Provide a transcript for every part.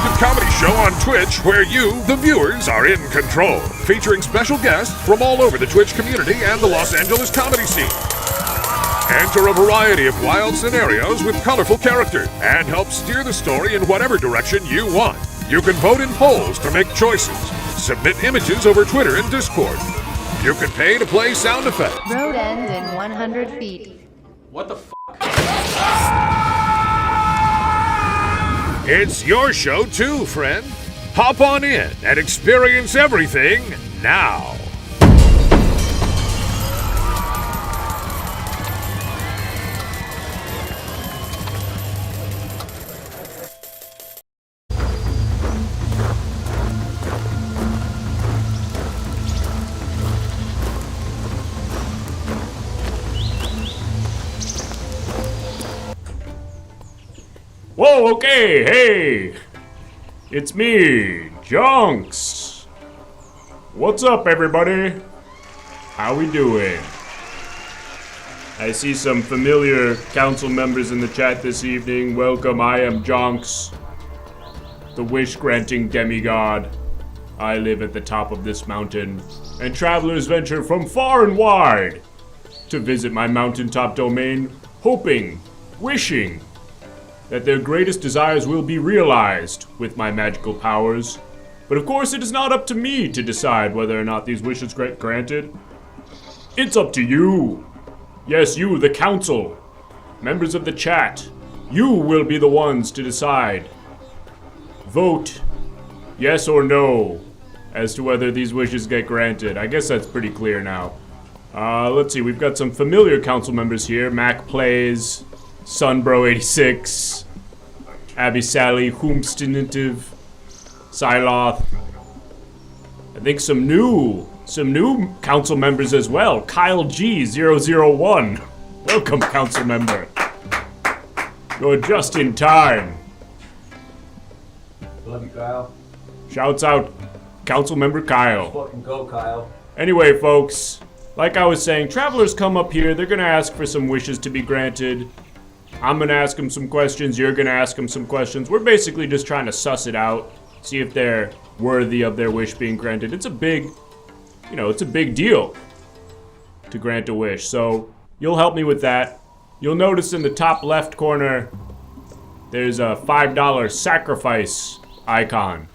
interactive comedy show on Twitch where you, the viewers, are in control, featuring special guests from all over the Twitch community and the Los Angeles comedy scene. Enter a variety of wild scenarios with colorful characters and help steer the story in whatever direction you want. You can vote in polls to make choices, submit images over Twitter and Discord. You can pay to play sound effects. Road ends in 100 feet. What the f***? It's your show too, friend. Hop on in and experience everything now. Whoa, okay, hey! It's me, Jonks! What's up, everybody? How we doing? I see some familiar council members in the chat this evening. Welcome, I am Jonks, the wish-granting demigod. I live at the top of this mountain, and travelers venture from far and wide to visit my mountaintop domain, hoping, wishing, that their greatest desires will be realized with my magical powers. But of course, it is not up to me to decide whether or not these wishes get granted. It's up to you. Yes, you, the council, members of the chat. You will be the ones to decide. Vote yes or no as to whether these wishes get granted. I guess that's pretty clear now. Let's see, we've got some familiar council members here. Mac Plays, Sunbro86, Abby Sally, Hoomstinative, Psyloth. I think some new council members as well. Kyle G001. Welcome, council member. You're just in time. Love you, Kyle. Shouts out, council member Kyle. Fucking go, Kyle. Anyway, folks, like I was saying, travelers come up here. They're gonna ask for some wishes to be granted. I'm gonna ask them some questions, you're gonna ask them some questions. We're basically just trying to suss it out, see if they're worthy of their wish being granted. It's a big, it's a big deal to grant a wish. So you'll help me with that. You'll notice in the top left corner, there's a $5 sacrifice icon.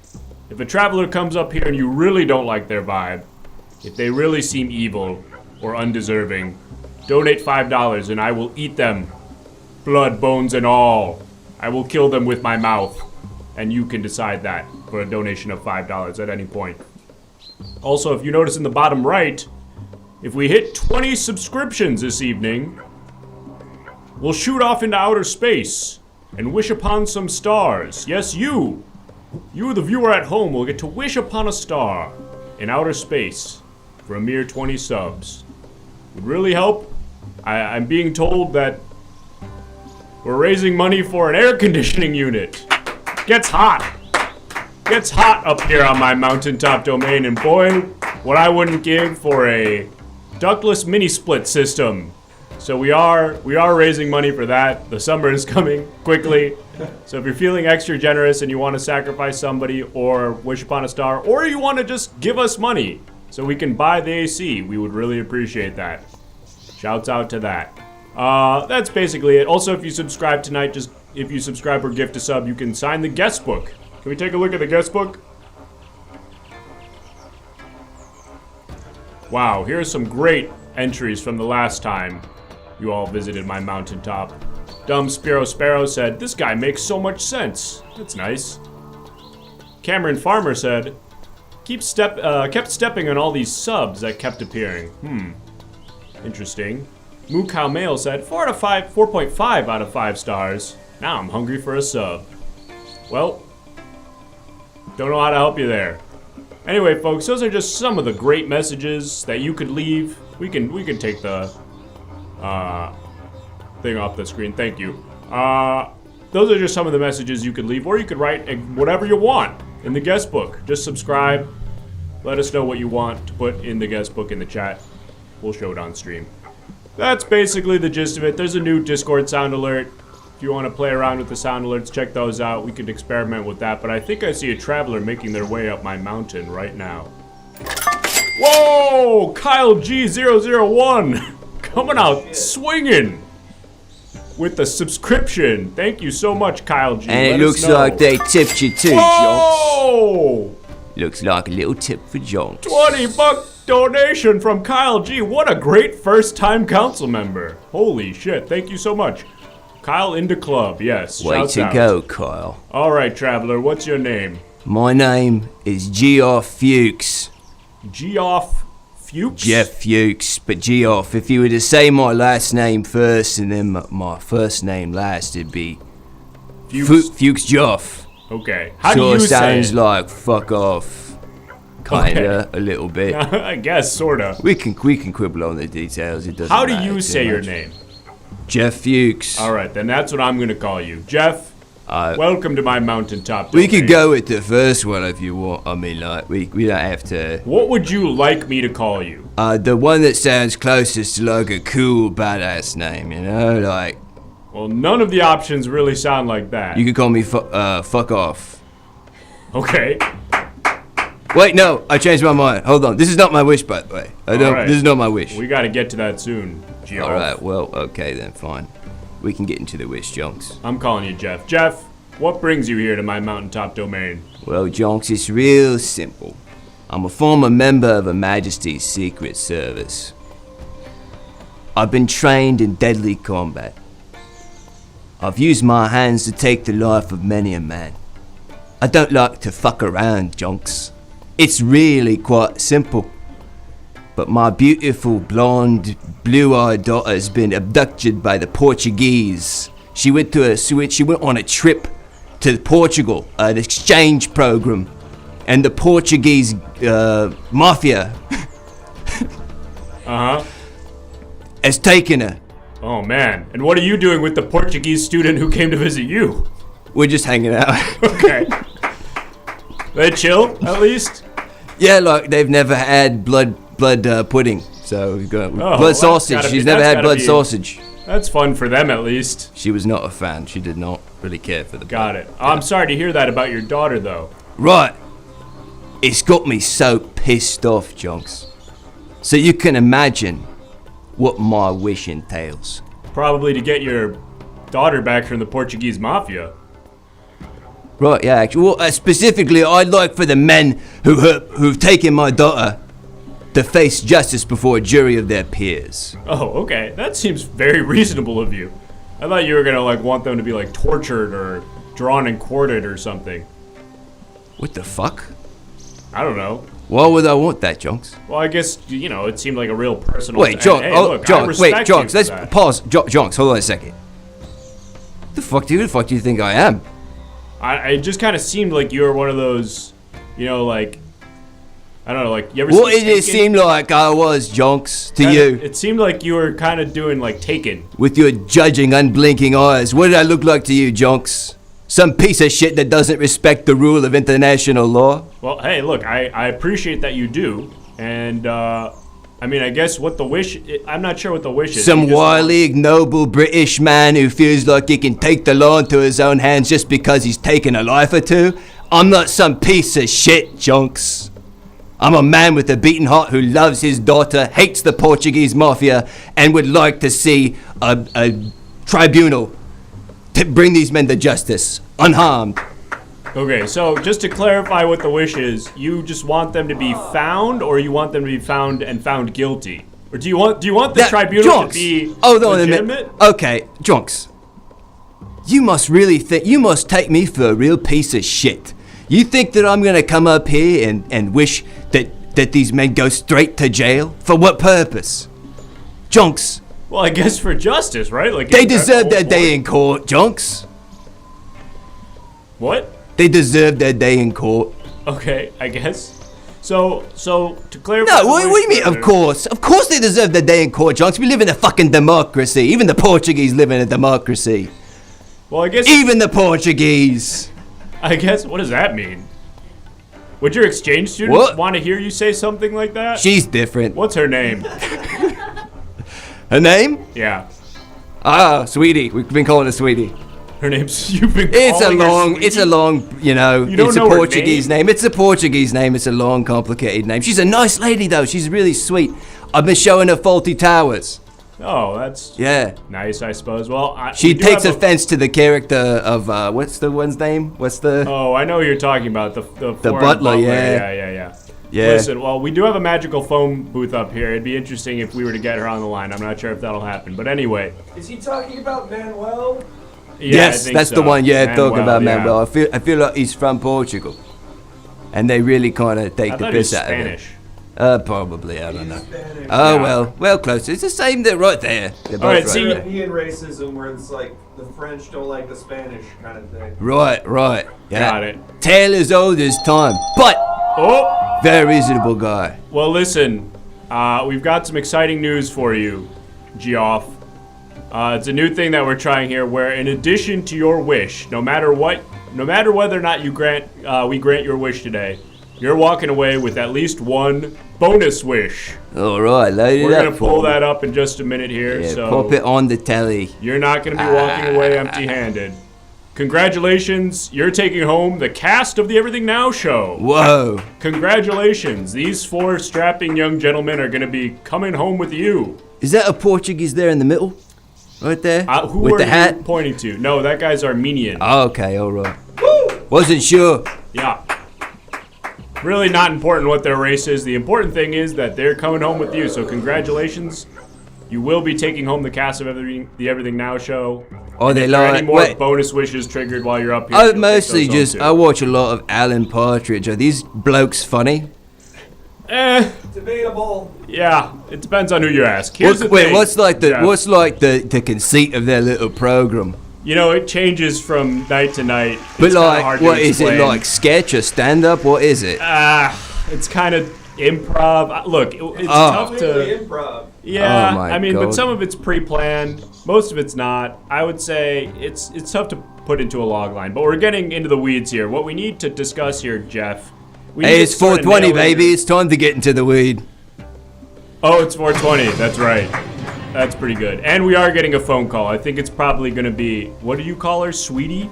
If a traveler comes up here and you really don't like their vibe, if they really seem evil or undeserving, donate $5 and I will eat them. Blood, bones, and all. I will kill them with my mouth. And you can decide that for a donation of $5 at any point. Also, if you notice in the bottom right, if we hit 20 subscriptions this evening, we'll shoot off into outer space and wish upon some stars. Yes, you, the viewer at home, will get to wish upon a star in outer space for a mere 20 subs. Would really help. I'm being told that we're raising money for an air conditioning unit. Gets hot. Gets hot up here on my mountaintop domain, and boy, what I wouldn't give for a ductless mini split system. So we are raising money for that. The summer is coming quickly. So if you're feeling extra generous and you want to sacrifice somebody or wish upon a star, or you want to just give us money so we can buy the AC, we would really appreciate that. Shouts out to that. That's basically it. Also, if you subscribe tonight, if you subscribe or gift a sub, you can sign the guest book. Can we take a look at the guest book? Wow, here's some great entries from the last time you all visited my mountaintop. Dumb Spiro Sparrow said, "This guy makes so much sense." That's nice. Cameron Farmer said, kept stepping on all these subs that kept appearing. Interesting. Moo Cow Mail said, 4.5 out of 5 stars. Now I'm hungry for a sub. Well, don't know how to help you there. Anyway, folks, those are just some of the great messages that you could leave. We can take the thing off the screen. Thank you. Those are just some of the messages you could leave, or you could write whatever you want in the guest book. Just subscribe. Let us know what you want to put in the guest book in the chat. We'll show it on stream. That's basically the gist of it. There's a new Discord sound alert. If you want to play around with the sound alerts, check those out. We could experiment with that. But I think I see a traveler making their way up my mountain right now. Whoa! Kyle G001 coming out swinging with the subscription. Thank you so much, Kyle G. And it looks like they tipped you too, Jonks. Whoa! Looks like a little tip for Jonks. $20 donation from Kyle G. What a great first-time council member. Holy shit, thank you so much. Kyle into club, yes. Way shouts to out. go, Kyle. All right, traveler, what's your name? My name is Geoff Fuchs. Geoff Fuchs? Jeff Fuchs, but Geoff, if you were to say my last name first and then my first name last, it'd be Fuchs. Fuchs Geoff. Okay. How do you say sounds it? like fuck off. Kinda, Okay. a little bit. I guess, sorta. We can quibble on the details. It doesn't How do matter you too say your much. name? Jeff Fuchs. All right, then that's what I'm gonna call you. Jeff, welcome to my mountaintop We domain. could go with the first one if you want. I mean, like, we don't have to. What would you like me to call you? The one that sounds closest to like a cool, badass name, you know? Like, Well, none of the options really sound like that. you could call me fuck off. Okay. Wait, no, I changed my mind. Hold on. This is not my wish, by the way. All right. This is not my wish. We gotta get to that soon, Geoff. Alright, well, okay then, fine. We can get into the wish, Jonks. I'm calling you Jeff. Jeff, what brings you here to my mountaintop domain? Well, Jonks, it's real simple. I'm a former member of Her Majesty's Secret Service. I've been trained in deadly combat. I've used my hands to take the life of many a man. I don't like to fuck around, Jonks. It's really quite simple. But my beautiful, blonde, blue-eyed daughter has been abducted by the Portuguese. She went on a trip to Portugal, an exchange program, and the Portuguese mafia has taken her. Oh man, and what are you doing with the Portuguese student who came to visit you? We're just hanging out. Okay. They chill, at least? Yeah, like they've never had blood pudding. So we've got well, blood that's sausage. gotta be- She's never that's had gotta blood be- sausage. That's fun for them, at least. She was not a fan. She did not really care for the Got it. I'm sorry to hear that about your daughter, though. Right. It's got me so pissed off, Jonks. So you can imagine what my wish entails. Probably to get your daughter back from the Portuguese mafia. Right, yeah, actually. Well, specifically, I'd like for the men who've taken my daughter to face justice before a jury of their peers. Oh, okay. That seems very reasonable of you. I thought you were gonna, like, want them to be, like, tortured or drawn and quartered or something. What the fuck? I don't know. Why would I want that, Jonks? Well, I guess, you know, it seemed like a real personal... Wait, Jonks. Hey, Oh, look, I Jonks. Wait, respect you Jonks. for Let's that. pause. Jonks, hold on a second. Who the fuck do you think I am? It just kind of seemed like you were one of those, you know, like... I don't know, like, you ever What see did it Taken? seem like I was, Jonks, to Kinda- you? It seemed like you were kind of doing, like, Taken. With your judging, unblinking eyes, what did I look like to you, Jonks? Some piece of shit that doesn't respect the rule of international law? Well, hey, look, I appreciate that you do, and, I mean, I guess what the wish... I'm not sure what the wish is. Some You just want- wily, ignoble British man who feels like he can take the law into his own hands just because he's taken a life or two? I'm not some piece of shit, Jonks. I'm a man with a beaten heart who loves his daughter, hates the Portuguese mafia, and would like to see a tribunal to bring these men to justice, unharmed. Okay, so just to clarify what the wish is, you just want them to be found, or you want them to be found and found guilty? Or do you want the tribunal Jonks, to be hold on a legitimate? minute. Okay, Jonks. You must really think, you must take me for a real piece of shit. You think that I'm gonna come up here and wish that these men go straight to jail? For what purpose? Jonks, Well, I guess for justice, right? Like they isn't that deserve the their whole day point? in court, Jonks. What? They deserve their day in court. Okay, I guess. So to clarify. No, the what do wish you mean, further- of course? Of course they deserve their day in court, Jonks. We live in a fucking democracy. Even the Portuguese live in a democracy. Well, I guess. Even the Portuguese. I guess. What does that mean? Would your exchange student What? want to hear you say something like that? She's different. What's her name? Her name? Yeah. Ah, Sweetie. We've been calling her Sweetie. Her name's, you've been It's a calling her long, sweetie? it's a long, you know, You don't it's a know her Portuguese name? name. It's a Portuguese name. It's a long, complicated name. She's a nice lady, though. She's really sweet. I've been showing her Faulty Towers. Oh, that's Yeah. nice, I suppose. Well, She we do takes have offense to the character of, what's the one's name? What's the... Oh, I know who you're talking about. The foreign butler, yeah. Yeah. Yeah. Listen, well, we do have a magical phone booth up here. It'd be interesting if we were to get her on the line. I'm not sure if that'll happen. But anyway. Is he talking about Manuel? Yeah, Yes, I think that's so. the one. Yeah, talking about yeah. Manuel. I feel like he's from Portugal, and they really kind of take I the thought he was piss out of Spanish. him. Probably. I don't know. Spanish. Oh Yeah. well, close. It's the same. They're right there. They're both All right, right see- there. European racism where it's like the French don't like the Spanish kind of thing. Right. Yeah. Got it. Tale as old as time, but Oh! very reasonable guy. Well, listen. We've got some exciting news for you, Geoff. It's a new thing that we're trying here where in addition to your wish, no matter whether or not we grant your wish today, you're walking away with at least one bonus wish. All right, load it We're up. gonna pull that up in just a minute here, Yeah, so pop it on the telly. you're not gonna be walking away empty-handed. Congratulations, you're taking home the cast of the Everything Now show. Whoa. Congratulations, these 4 strapping young gentlemen are gonna be coming home with you. Is that a Portuguese there in the middle? Right there? Who With are the hat? you pointing to? No, that guy's Armenian. Oh, okay, all right. Wasn't sure. Yeah. Really not important what their race is. The important thing is that they're coming home with you. So congratulations. You will be taking home the cast of the Everything Now show. Oh, they If there are like. any more Wait, bonus wishes triggered while you're up here? I you'll take mostly those just. home I too. watch a lot of Alan Partridge. Are these blokes funny? Debatable. Yeah, it depends on who you ask. Here's the Wait, thing, what's like Jeff. the conceit of their little program? You know, it changes from night to night. But It's kinda like, hard to what is it explain. like? Sketch or stand up? What is it? It's kind of improv. Look, it's Oh. tough Completely to. improv. Yeah, Oh my I mean, God. but some of it's pre-planned. Most of it's not. I would say it's tough to put into a log line. But we're getting into the weeds here. What we need to discuss here, Jeff. We need Hey, to it's sort of 420, nail in- baby. It's time to get into the weed. Oh, it's 420. That's right. That's pretty good. And we are getting a phone call. I think it's probably going to be, what do you call her, sweetie?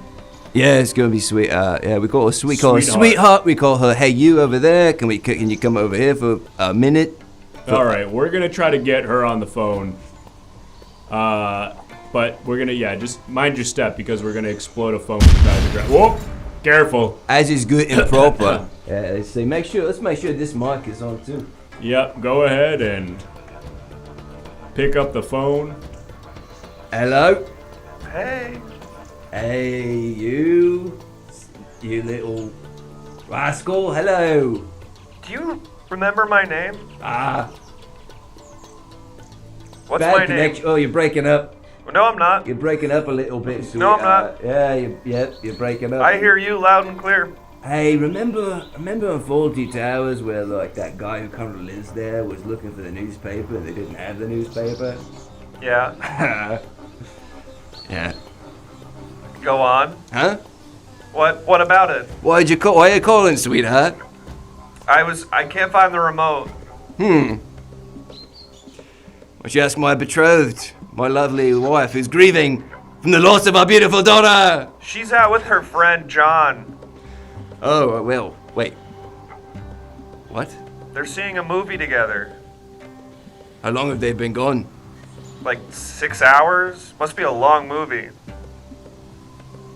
Yeah, it's gonna be sweet. Yeah, we call her Sweetheart. sweetheart. We call her, hey, you over there. Can you come over here for a minute? All right, we're going to try to get her on the phone. But we're going to, just mind your step because we're going to explode a phone. Whoa, careful. As is good and proper. Yeah, let's see. Let's make sure this mic is on too. Yep, go ahead and pick up the phone. Hello. Hey, Hey, you little rascal. Hello. do you remember my name? What's Bad my name? connection. Oh, you're breaking up. No, I'm not. You're breaking up a little bit, sweet. No, I'm not. Yeah, you're breaking up. I hear you loud and clear. Hey, remember on Faulty Towers where like that guy who currently lives there was looking for the newspaper and they didn't have the newspaper? Yeah, Yeah. go on. Huh? What about it? Why are you calling, sweetheart? I can't find the remote. Why don't you ask my betrothed, my lovely wife who's grieving from the loss of our beautiful daughter? She's out with her friend John. Oh, well, wait. What? They're seeing a movie together. How long have they been gone? Like 6 hours? Must be a long movie.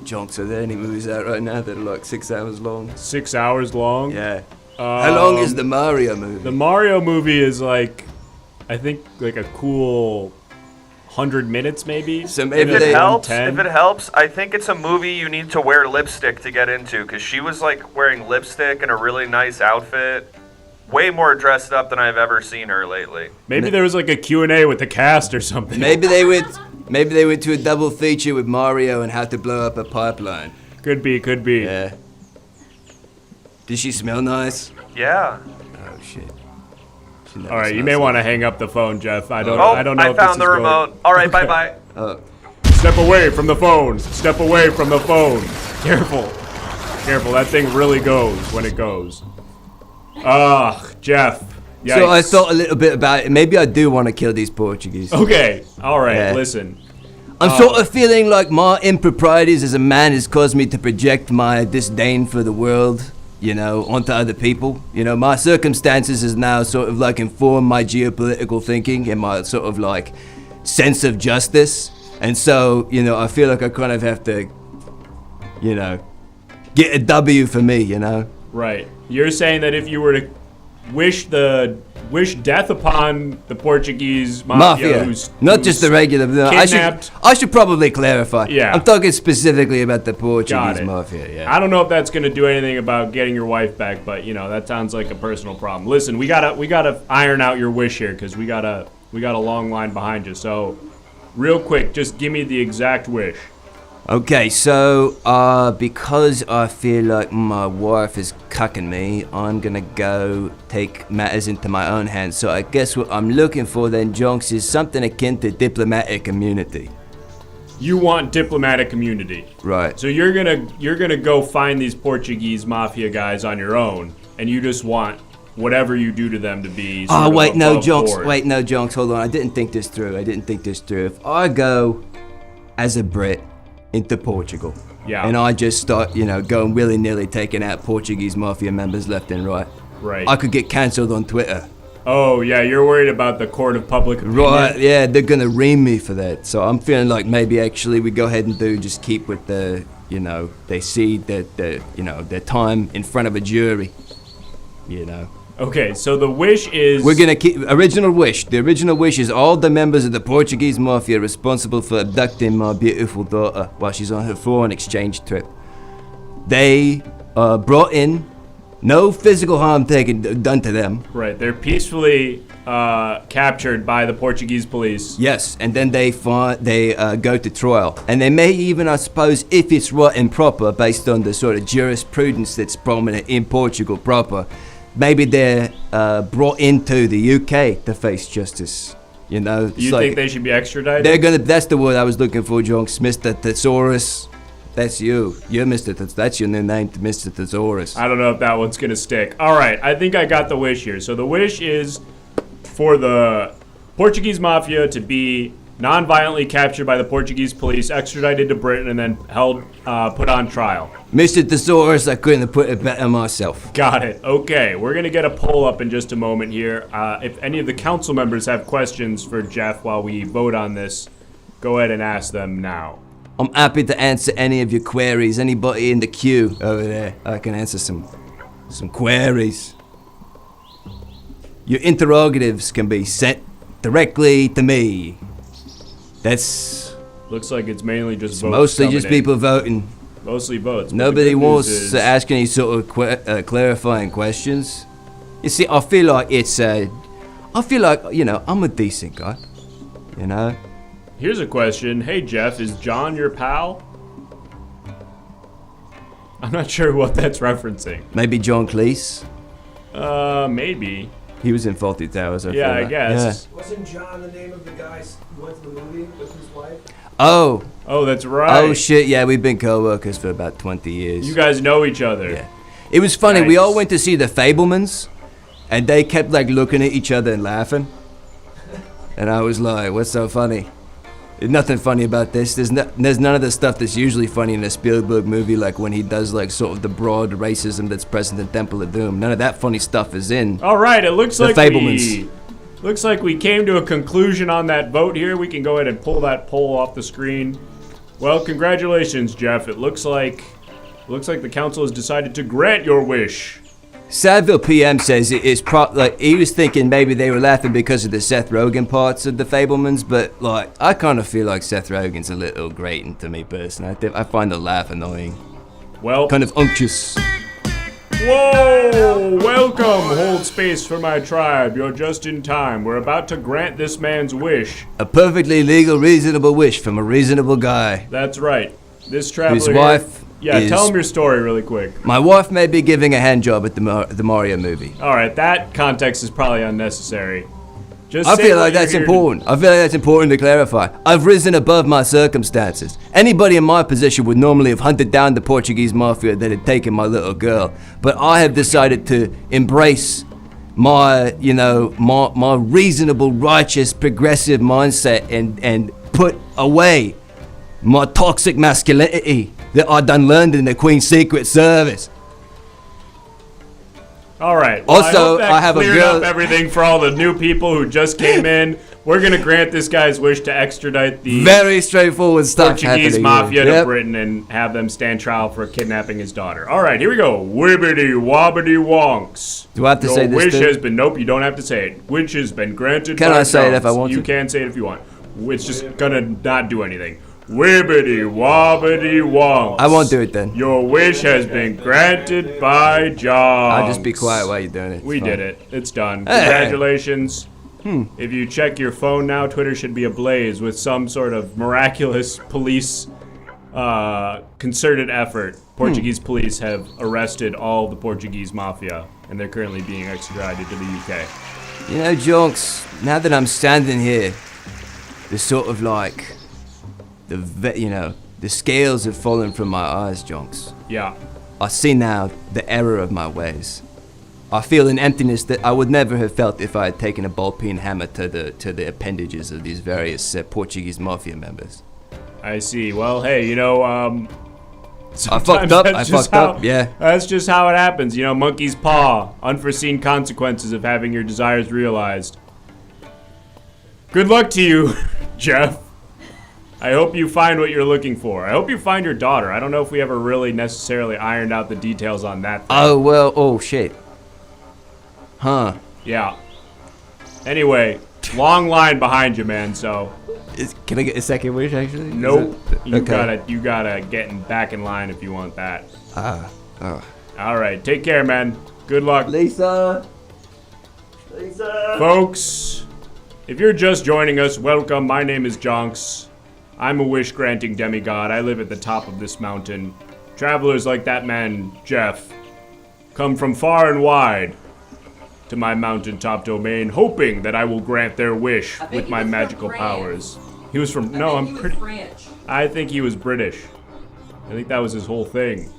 Jonks, are there any movies out right now that are like 6 hours long? 6 hours long. Yeah. How long is the Mario movie? The Mario movie is like, I think like a cool 100 minutes maybe. So maybe If they- it helps, 110. I think it's a movie you need to wear lipstick to get into, because she was like wearing lipstick and a really nice outfit. Way more dressed up than I've ever seen her lately. Maybe there was like a Q&A with the cast or something. Maybe they went to a double feature with Mario and How to Blow Up a Pipeline. Could be. Yeah. Did she smell nice? Yeah. Oh shit. She never All right, you smells may nice. want to hang up the phone, Jeff. I don't Oh, know I if this found the is going- remote. All right, bye-bye. Oh. Step away from the phone. Step away from the phone. Careful. That thing really goes when it goes. Ugh, Jeff. Yikes. So I thought a little bit about it. Maybe I do want to kill these Portuguese. Okay. All right. Yeah. Listen. I'm sort of feeling like my improprieties as a man has caused me to project my disdain for the world, you know, onto other people. You know, my circumstances has now sort of like informed my geopolitical thinking and my sort of like sense of justice. And so, you know, I feel like I kind of have to, you know, get a W for me, you know? Right. You're saying that if you were to wish death upon the Portuguese mafia, not just the regular. No, kidnapped. I should probably clarify. Yeah. I'm talking specifically about the Portuguese Got it. mafia. Yeah. I don't know if that's going to do anything about getting your wife back, but you know that sounds like a personal problem. Listen, we gotta iron out your wish here because we got a long line behind you. So, real quick, just give me the exact wish. Okay, so because I feel like my wife is cucking me, I'm gonna go take matters into my own hands. So I guess what I'm looking for then, Jonks, is something akin to diplomatic immunity. You want diplomatic immunity, right? So you're gonna go find these Portuguese mafia guys on your own, and you just want whatever you do to them to be. Oh wait, no, Jonks. Jonks. Hold on, I didn't think this through. If I go as a Brit into Portugal. Yeah. And I just start, you know, going willy-nilly taking out Portuguese mafia members left and right. Right. I could get cancelled on Twitter. Oh, yeah, you're worried about the court of public opinion. Right, yeah, they're gonna ream me for that. So I'm feeling like maybe actually we go ahead and just keep with the, you know, they see that their time in front of a jury. You know. Okay, so the wish is... We're gonna keep... Original wish. The original wish is all the members of the Portuguese mafia responsible for abducting my beautiful daughter while she's on her foreign exchange trip. They are brought in, no physical harm done to them. Right, they're peacefully captured by the Portuguese police. Yes, and then they go to trial. And they may even, I suppose, if it's right and proper, based on the sort of jurisprudence that's prominent in Portugal proper, maybe they're brought into the UK to face justice. You know, you think they should be extradited? They're gonna. That's the word I was looking for, Jonks. Mr. Thesaurus. That's you. You're Mr. That's your new name, Mr. Thesaurus. I don't know if that one's gonna stick. All right, I think I got the wish here. So the wish is for the Portuguese mafia to be non-violently captured by the Portuguese police, extradited to Britain, and then held, put on trial. Mr. Thesaurus, I couldn't have put it better myself. Got it. Okay, we're going to get a poll up in just a moment here. If any of the council members have questions for Jeff while we vote on this, go ahead and ask them now. I'm happy to answer any of your queries. Anybody in the queue over there, I can answer some queries. Your interrogatives can be sent directly to me. That's... Looks like it's mainly just votes. Mostly just people voting. Mostly votes. Nobody wants to ask any sort of clarifying questions. You see, I feel like, you know, I'm a decent guy. You know? Here's a question. Hey, Jeff, is John your pal? I'm not sure what that's referencing. Maybe John Cleese? Maybe. He was in Fawlty Towers, I I guess. Yeah. Wasn't John the name of the guy who went to the movie with his wife? Oh, that's right. Oh, shit, yeah, we've been co-workers for about 20 years. You guys know each other. Yeah. It was funny, Nice. we all went to see the Fablemans, and they kept, like, looking at each other and laughing. And I was like, what's so funny? There's nothing funny about this. There's none of the stuff that's usually funny in a Spielberg movie, like when he does like sort of the broad racism that's present in Temple of Doom. None of that funny stuff is in. All right, it looks The like Fablemans. looks like we came to a conclusion on that vote here. We can go ahead and pull that poll off the screen. Well, congratulations, Jeff. It looks like the council has decided to grant your wish. Sadville PM says it is like he was thinking maybe they were laughing because of the Seth Rogen parts of the Fablemans, but like I kind of feel like Seth Rogen's a little grating to me personally. I find the laugh annoying. Well, Kind of unctuous. whoa! Welcome, hold space for my tribe. You're just in time. We're about to grant this man's wish. A perfectly legal, reasonable wish from a reasonable guy. That's right. This traveler. His wife. Yeah, is, tell him your story really quick. My wife may be giving a hand job at the Mario movie. All right, that context is probably unnecessary. Just I say feel what like you're that's here to- important. I feel like that's important to clarify. I've risen above my circumstances. Anybody in my position would normally have hunted down the Portuguese mafia that had taken my little girl. But I have decided to embrace my reasonable, righteous, progressive mindset and put away my toxic masculinity that I done learned in the Queen's Secret Service. All right. Well, Also, I have a cleared girl- up everything for all the new people who just came in. We're gonna grant this guy's wish to extradite the Very straightforward stuff Portuguese happening mafia here. to Yep. Britain and have them stand trial for kidnapping his daughter. All right, here we go. Wibbity wobbity wonks. Do I have to Your say this wish thing? has been, nope, you don't have to say it. Wish has been granted Can by I say it if I Jonks. want You to? can say it if you want. It's just gonna not do anything. Wibbity wobbity wonks. I won't do it then. Your wish has been granted by Jonks. I'll just be quiet while you're doing it. We did it. It's done. Hey. Congratulations. If you check your phone now, Twitter should be ablaze with some sort of miraculous police concerted effort. Portuguese police have arrested all the Portuguese mafia, and they're currently being extradited to the UK. You know, Jonks, now that I'm standing here, the sort of like, the scales have fallen from my eyes, Jonks. Yeah. I see now the error of my ways. I feel an emptiness that I would never have felt if I had taken a ball-peen hammer to the appendages of these various Portuguese mafia members. I see. Well, hey, you know, I sometimes fucked up. that's I just fucked up. Yeah. That's just how it happens. You know, monkey's paw. Unforeseen consequences of having your desires realized. Good luck to you, Jeff. I hope you find what you're looking for. I hope you find your daughter. I don't know if we ever really necessarily ironed out the details on that thing. Oh well. Oh shit. Huh. Yeah. Anyway, long line behind you, man, so Can I get a second wish actually? Is nope. that- You gotta get back in line if you want that. Ah. Alright, take care, man. Good luck. Lisa. Folks, if you're just joining us, welcome. My name is Jonks. I'm a wish-granting demigod. I live at the top of this mountain. Travelers like that man, Jeff, come from far and wide to my mountaintop domain, hoping that I will grant their wish with my magical powers. He was from, no, I'm pretty, I think he was British. I think that was his whole thing.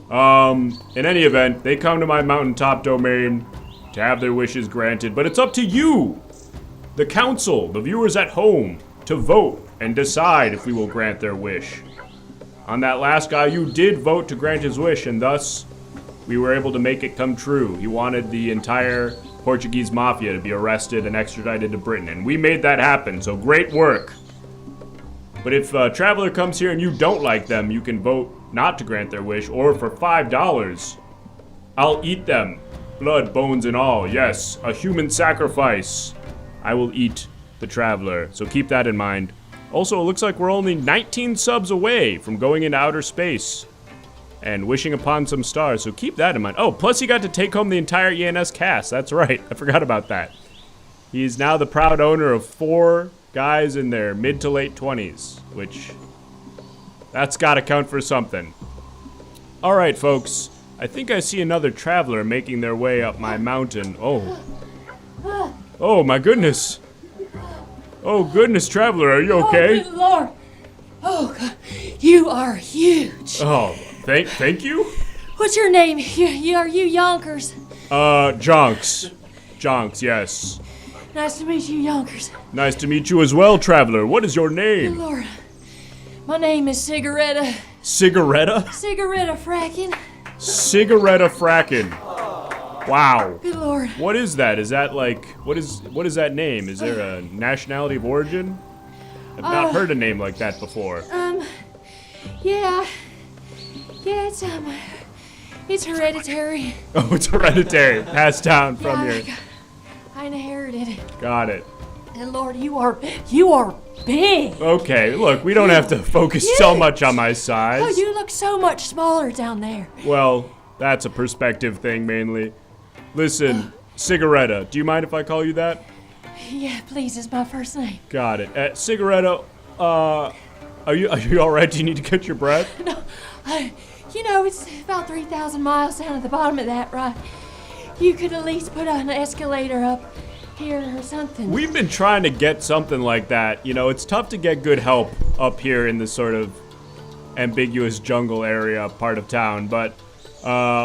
In any event, they come to my mountaintop domain to have their wishes granted, but it's up to you, the council, the viewers at home, to vote and decide if we will grant their wish. On that last guy, you did vote to grant his wish, and thus, we were able to make it come true. He wanted the entire Portuguese mafia to be arrested and extradited to Britain, and we made that happen, so great work. But if a traveler comes here and you don't like them, you can vote not to grant their wish, or for $5, I'll eat them. Blood, bones, and all. Yes, a human sacrifice. I will eat the traveler, so keep that in mind. Also, it looks like we're only 19 subs away from going into outer space and wishing upon some stars, so keep that in mind. Oh, plus he got to take home the entire ENS cast. That's right, I forgot about that. He's now the proud owner of 4 guys in their mid to late 20s, which, that's gotta count for something. Alright, folks, I think I see another traveler making their way up my mountain. Oh. Oh, my goodness. Oh, goodness, traveler, are you okay? Oh, good Lord. Oh, God. You are huge. Oh, thank you? What's your name? Are you Yonkers? Jonks. Jonks, yes. Nice to meet you, Yonkers. Nice to meet you as well, traveler. What is your Good name? Lord. My name is Cigaretta. Cigaretta? Cigaretta Frackin'. Cigaretta Frackin'. Wow. Good Lord. What is that? Is that like, what is that name? Is there a nationality of origin? I've not heard a name like that before. Yeah. Yeah, it's hereditary. Oh, it's hereditary. Passed down from your... I inherited it. Got it. And Lord, you are big. Okay, look, we don't have to focus so much on my size. Oh, you look so much smaller down there. Well, that's a perspective thing mainly. Listen, Cigaretta, do you mind if I call you that? Yeah, please, it's my first name. Got it. Cigaretta, are you all right? Do you need to catch your breath? No, you know, it's about 3,000 miles down at the bottom of that, right? You could at least put an escalator up here or something. We've been trying to get something like that. You know, it's tough to get good help up here in this sort of ambiguous jungle area part of town, but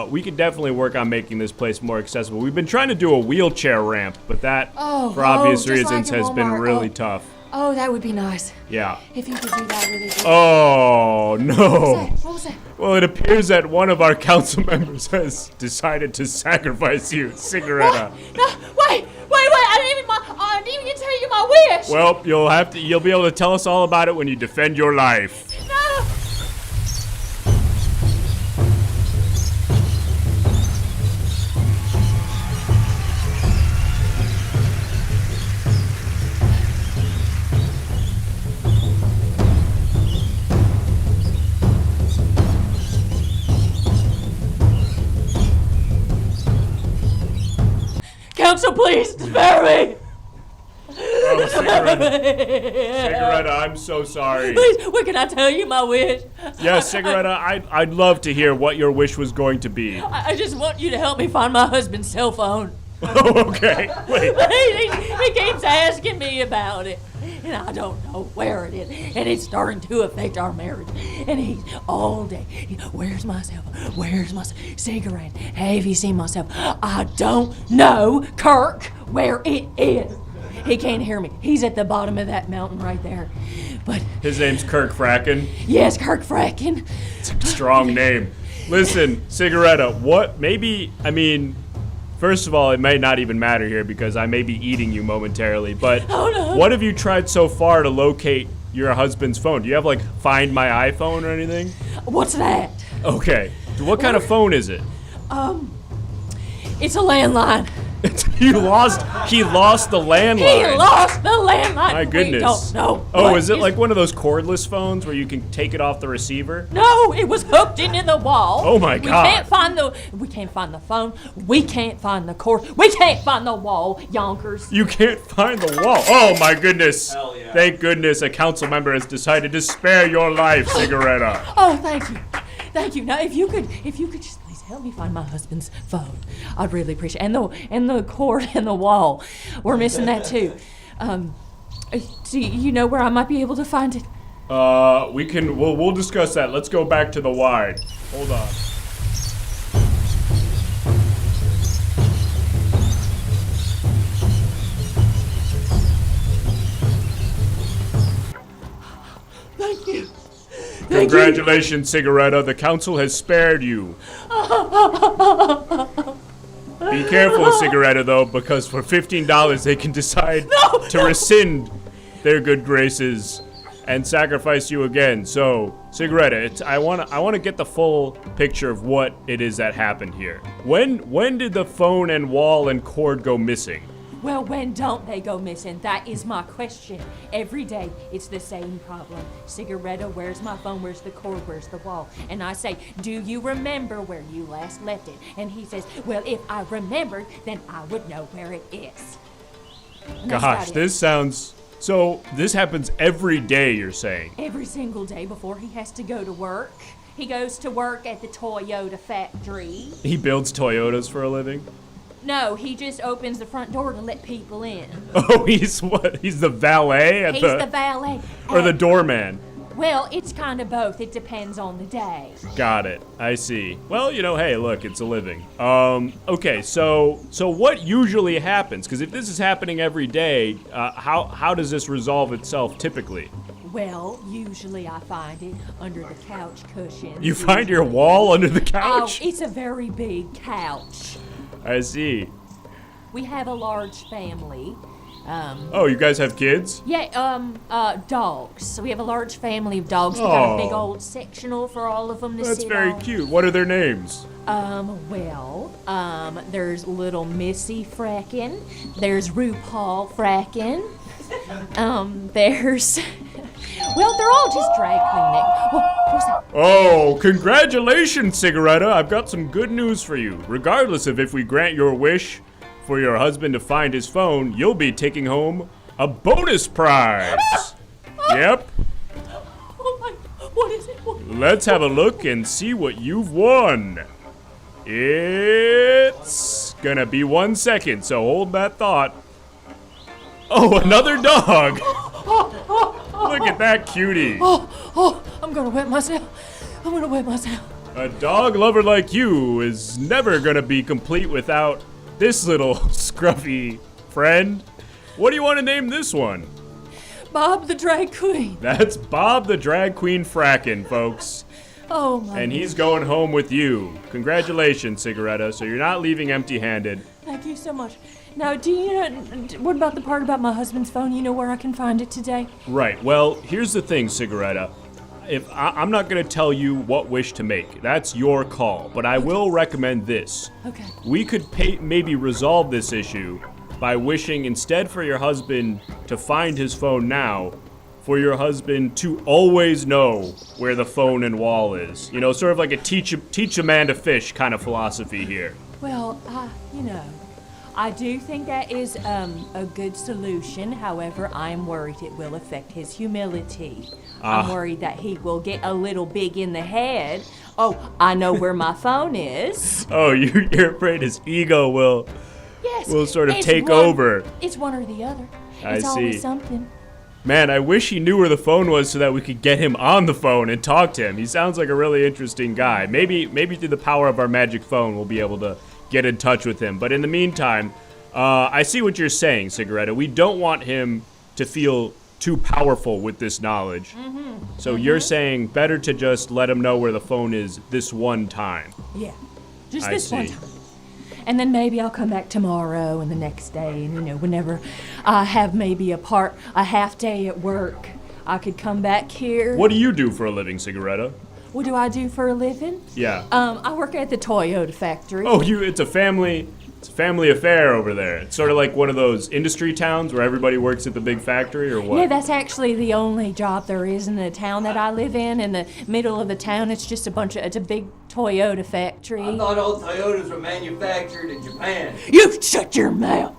we could definitely work on making this place more accessible. We've been trying to do a wheelchair ramp, but that, for obvious just like reasons, in has been Walmart. really tough. Oh, that would be nice. Yeah. If you could do that really good. Oh, no. What was that? Well, it appears that one of our council members has decided to sacrifice you, Cigaretta. No, wait. I didn't even get to tell you my wish. Well, you'll be able to tell us all about it when you defend your life. No. Council, please spare me. Oh, Cigaretta, I'm so sorry. Please, what can I tell you my wish? Yes, Cigaretta, I'd love to hear what your wish was going to be. I just want you to help me find my husband's cell phone. Oh, okay. Wait. He keeps asking me about it, and I don't know where it is, and it's starting to affect our marriage. And he's all day, where's my cell phone? Where's my cigarette? Have you seen my cell phone? I don't know, Kirk, where it is. He can't hear me. He's at the bottom of that mountain right there. But His name's Kirk Fracken. yes, Kirk Fracken. It's a strong name. Listen, Cigaretta, first of all, it may not even matter here because I may be eating you momentarily, but Oh, no. what have you tried so far to locate your husband's phone? Do you have, like, Find My iPhone or anything? What's that? Okay. What kind of phone is it? It's a landline. He lost the landline. He lost the landline. My goodness. We don't know. Oh, what is it like one of those cordless phones where you can take it off the receiver? No, it was hooked into the wall. Oh my God. We can't find the phone. We can't find the cord. We can't find the wall, Yonkers. You can't find the wall. Oh my goodness. Hell yeah. Thank goodness a council member has decided to spare your life, Cigaretta. Oh, thank you. Thank you. Now, if you could just please help me find my husband's phone, I'd really appreciate it. And the cord and the wall. We're missing that too. Do you know where I might be able to find it? We'll discuss that. Let's go back to the wide. Hold on. Thank you. Congratulations, Cigaretta. The council has spared you. Be careful, Cigaretta, though, because for $15 they can decide to rescind their good graces and sacrifice you again. So, Cigaretta, I want to get the full picture of what it is that happened here. When did the phone and wall and cord go missing? Well, when don't they go missing? That is my question. Every day, it's the same problem. Cigaretta, where's my phone? Where's the cord? Where's the wall? And I say, do you remember where you last left it? And he says, well, if I remembered, then I would know where it is. And that's Gosh, about it. this sounds... So, this happens every day, you're saying? Every single day before he has to go to work. He goes to work at the Toyota factory. He builds Toyotas for a living? No, he just opens the front door to let people in. Oh, he's what? He's the valet at He's the valet. or the doorman. Well, it's kind of both. It depends on the day. Got it. I see. Well, hey, look, it's a living. Okay, so what usually happens? Because if this is happening every day, how does this resolve itself typically? Well, usually I find it under the couch cushions. You find your wall under the Oh, couch? it's a very big couch. I see. We have a large family. Oh, you guys have kids? Yeah, dogs. So we have a large family of dogs. We got a big Oh. old sectional for all of them to That's sit very on. cute. What are their names? There's little Missy Fracken. There's RuPaul Fracken. There's... Well, they're all just drag queen names. What's that? Oh, congratulations, Cigaretta. I've got some good news for you. Regardless of if we grant your wish for your husband to find his phone, you'll be taking home a bonus prize. Yep. Oh my... What is it? Let's have a look and see what you've won. It's gonna be 1 second, so hold that thought. Oh, another dog. Look at that cutie. Oh, I'm gonna wet myself. A dog lover like you is never gonna be complete without this little scruffy friend. What do you want to name this one? Bob the drag queen. That's Bob the drag queen frackin', folks. Oh, my And he's going home with you. Congratulations, Cigaretta. So you're not leaving empty-handed. Thank you so much. Now, do you know, what about the part about my husband's phone? You know where I can find it today? Right. Well, here's the thing, Cigaretta. I'm not going to tell you what wish to make. That's your call. But I will recommend this. Okay. We could maybe resolve this issue by wishing instead for your husband to find his phone now, for your husband to always know where the phone and wall is. You know, sort of like a teach a man to fish kind of philosophy here. Well, I do think that is a good solution. However, I'm worried it will affect his humility. I'm worried that he will get a little big in the head. Oh, I know where my phone is. Oh, you're afraid his ego will sort of it's take one- over. It's one or the other. I It's see. always something. Man, I wish he knew where the phone was so that we could get him on the phone and talk to him. He sounds like a really interesting guy. Maybe through the power of our magic phone, we'll be able to get in touch with him. But in the meantime, I see what you're saying, Cigaretta. We don't want him to feel too powerful with this knowledge. So you're saying better to just let him know where the phone is this one time. Yeah. Just I this one see. time. And then maybe I'll come back tomorrow and the next day, and whenever I have maybe a half day at work, I could come back here. What do you do for a living, Cigaretta? What do I do for a living? Yeah. I work at the Toyota factory. Oh, it's a family affair over there. It's sort of like one of those industry towns where everybody works at the big factory, or what? Yeah, that's actually the only job there is in the town that I live in. In the middle of the town, it's just it's a big Toyota factory. I thought all Toyotas were manufactured in Japan. You shut your mouth!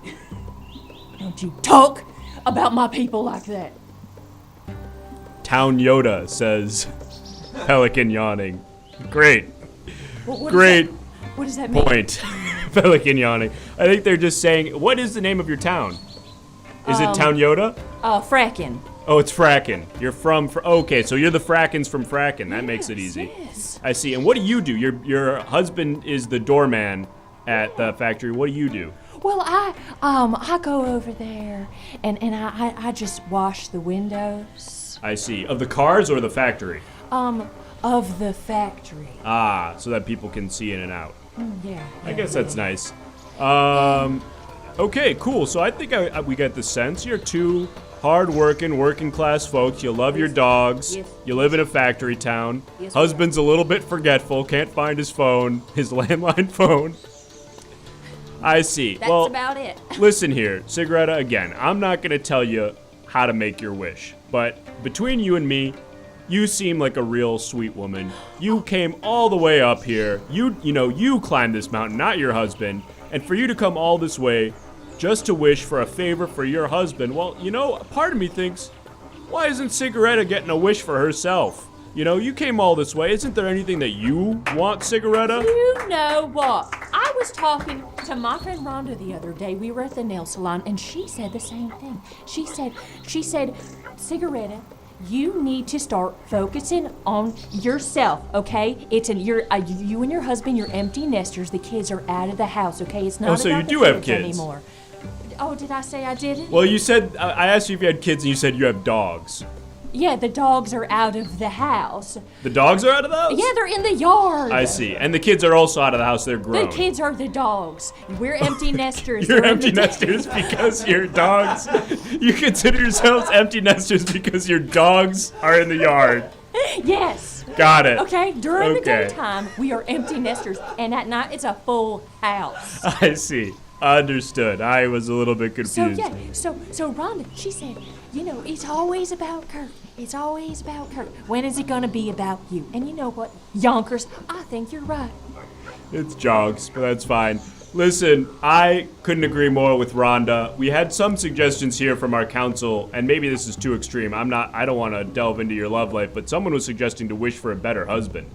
Don't you talk about my people like that. Town Yoda, says Pelican yawning. Great. What Great does that mean? point. Pelican yawning. I think they're just saying, what is the name of your town? Is it Town Yoda? Frackin'. Oh, it's Frackin'. You're from, okay, so you're the Frackins from Frackin'. That makes it easy. Yes. I see. And what do you do? Your husband is the doorman at the factory. What do you do? Well, I go over there and I just wash the windows. I see. Of the cars or the factory? Of the factory. Ah, so that people can see in and out. Yeah. I guess that's nice. Okay, cool. So I think we get the sense you're two hard-working, working-class folks. You love your dogs. Yes. You live in a factory town. Yes, Husband's a little bit forgetful. Can't find his phone, his landline phone. I see. That's well, about it. Listen here, Cigaretta. Again, I'm not gonna tell you how to make your wish, but between you and me, you seem like a real sweet woman. You came all the way up here. You climbed this mountain, not your husband. And for you to come all this way just to wish for a favor for your husband, well, part of me thinks, why isn't Cigaretta getting a wish for herself? You came all this way. Isn't there anything that you want, Cigaretta? You know what? I was talking to my friend Rhonda the other day. We were at the nail salon, and she said the same thing. She said, Cigaretta, you need to start focusing on yourself, okay? You and your husband, you're empty nesters. The kids are out of the house, okay? It's not so about you the do have kids kids. anymore. Oh, did I say I didn't? Well, you said, I asked you if you had kids, and you said you have dogs. Yeah, the dogs are out of the house. The dogs are out of the house? Yeah, they're in the yard. I see. And the kids are also out of the house. They're grown. The kids are the dogs. We're empty nesters. You're They're in empty the- nesters because your dogs. You consider yourselves empty nesters because your dogs are in the yard. Yes. Got it. Okay, during the Okay. daytime, we are empty nesters, and at night, it's a full house. I see. Understood. I was a little bit So, confused. yeah, so Rhonda, she said, it's always about Kirk. It's always about Kirk. When is it going to be about you? And you know what? Yonkers, I think you're right. It's Jonks, but that's fine. Listen, I couldn't agree more with Rhonda. We had some suggestions here from our council, and maybe this is too extreme. I don't want to delve into your love life, but someone was suggesting to wish for a better husband.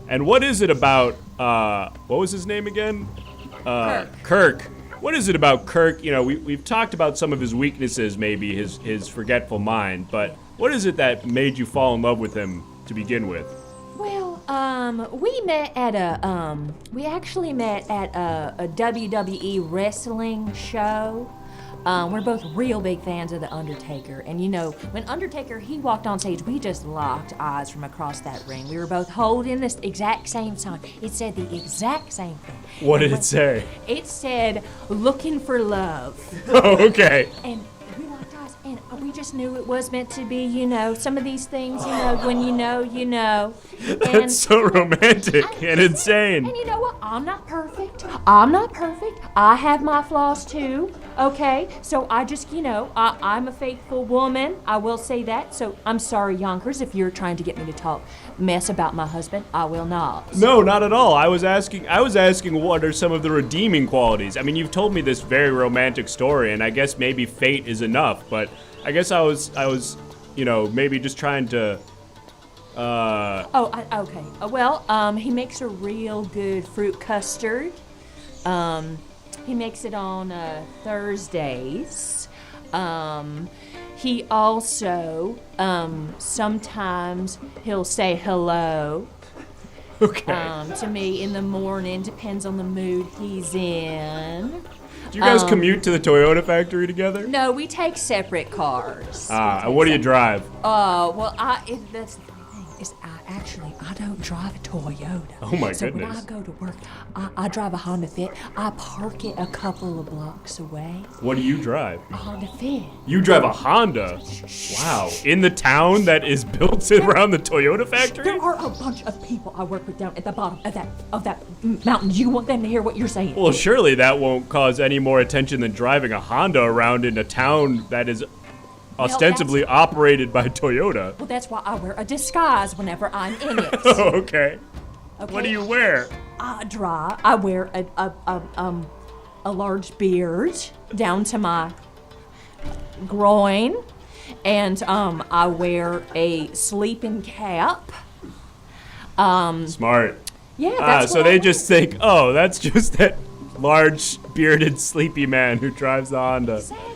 And what is it about, what was his name again? Kirk. What is it about Kirk? We've talked about some of his weaknesses, maybe his forgetful mind, but what is it that made you fall in love with him to begin with? Well, we actually met at a WWE wrestling show. We're both real big fans of The Undertaker. And you know, when Undertaker, he walked on stage, we just locked eyes from across that ring. We were both holding this exact same song. It said the exact same thing. What did it say? It said, looking for love. Oh, okay. And we locked eyes, and we just knew it was meant to be, you know, some of these things, you know, when you know, you know. That's so romantic and insane. And you know what? I'm not perfect. I'm not perfect. I have my flaws too, okay? So I just, you know, I'm a faithful woman. I will say that. So I'm sorry, Yonkers, if you're trying to get me to talk mess about my husband. I will not. No, not at all. I was asking what are some of the redeeming qualities. I mean, you've told me this very romantic story, and I guess maybe fate is enough, but I guess I was, you know, maybe just trying to Okay. Well, he makes a real good fruit custard. He makes it on Thursdays. He also, sometimes he'll say hello. Okay. To me in the morning, depends on the mood he's in. Do you guys commute to the Toyota factory together? No, we take separate cars. What do you drive? Well, that's the thing is, I don't drive a Toyota. Oh my so goodness. when I go to work, I drive a Honda Fit. I park it a couple of blocks away. What do you drive? A Honda Fit. You drive a Honda? Wow. In the town that is built around the Toyota factory? There are a bunch of people I work with down at the bottom of that mountain. You want them to hear what you're saying? Well, surely that won't cause any more attention than driving a Honda around in a town that is ostensibly operated by Toyota. Well, that's why I wear a disguise whenever I'm in it. Oh, okay. What do you wear? I wear a large beard down to my groin, and I wear a sleeping cap. Smart. Yeah, that's so what they I just think, oh, that's just that large, bearded, sleepy man who drives the Honda. Exactly.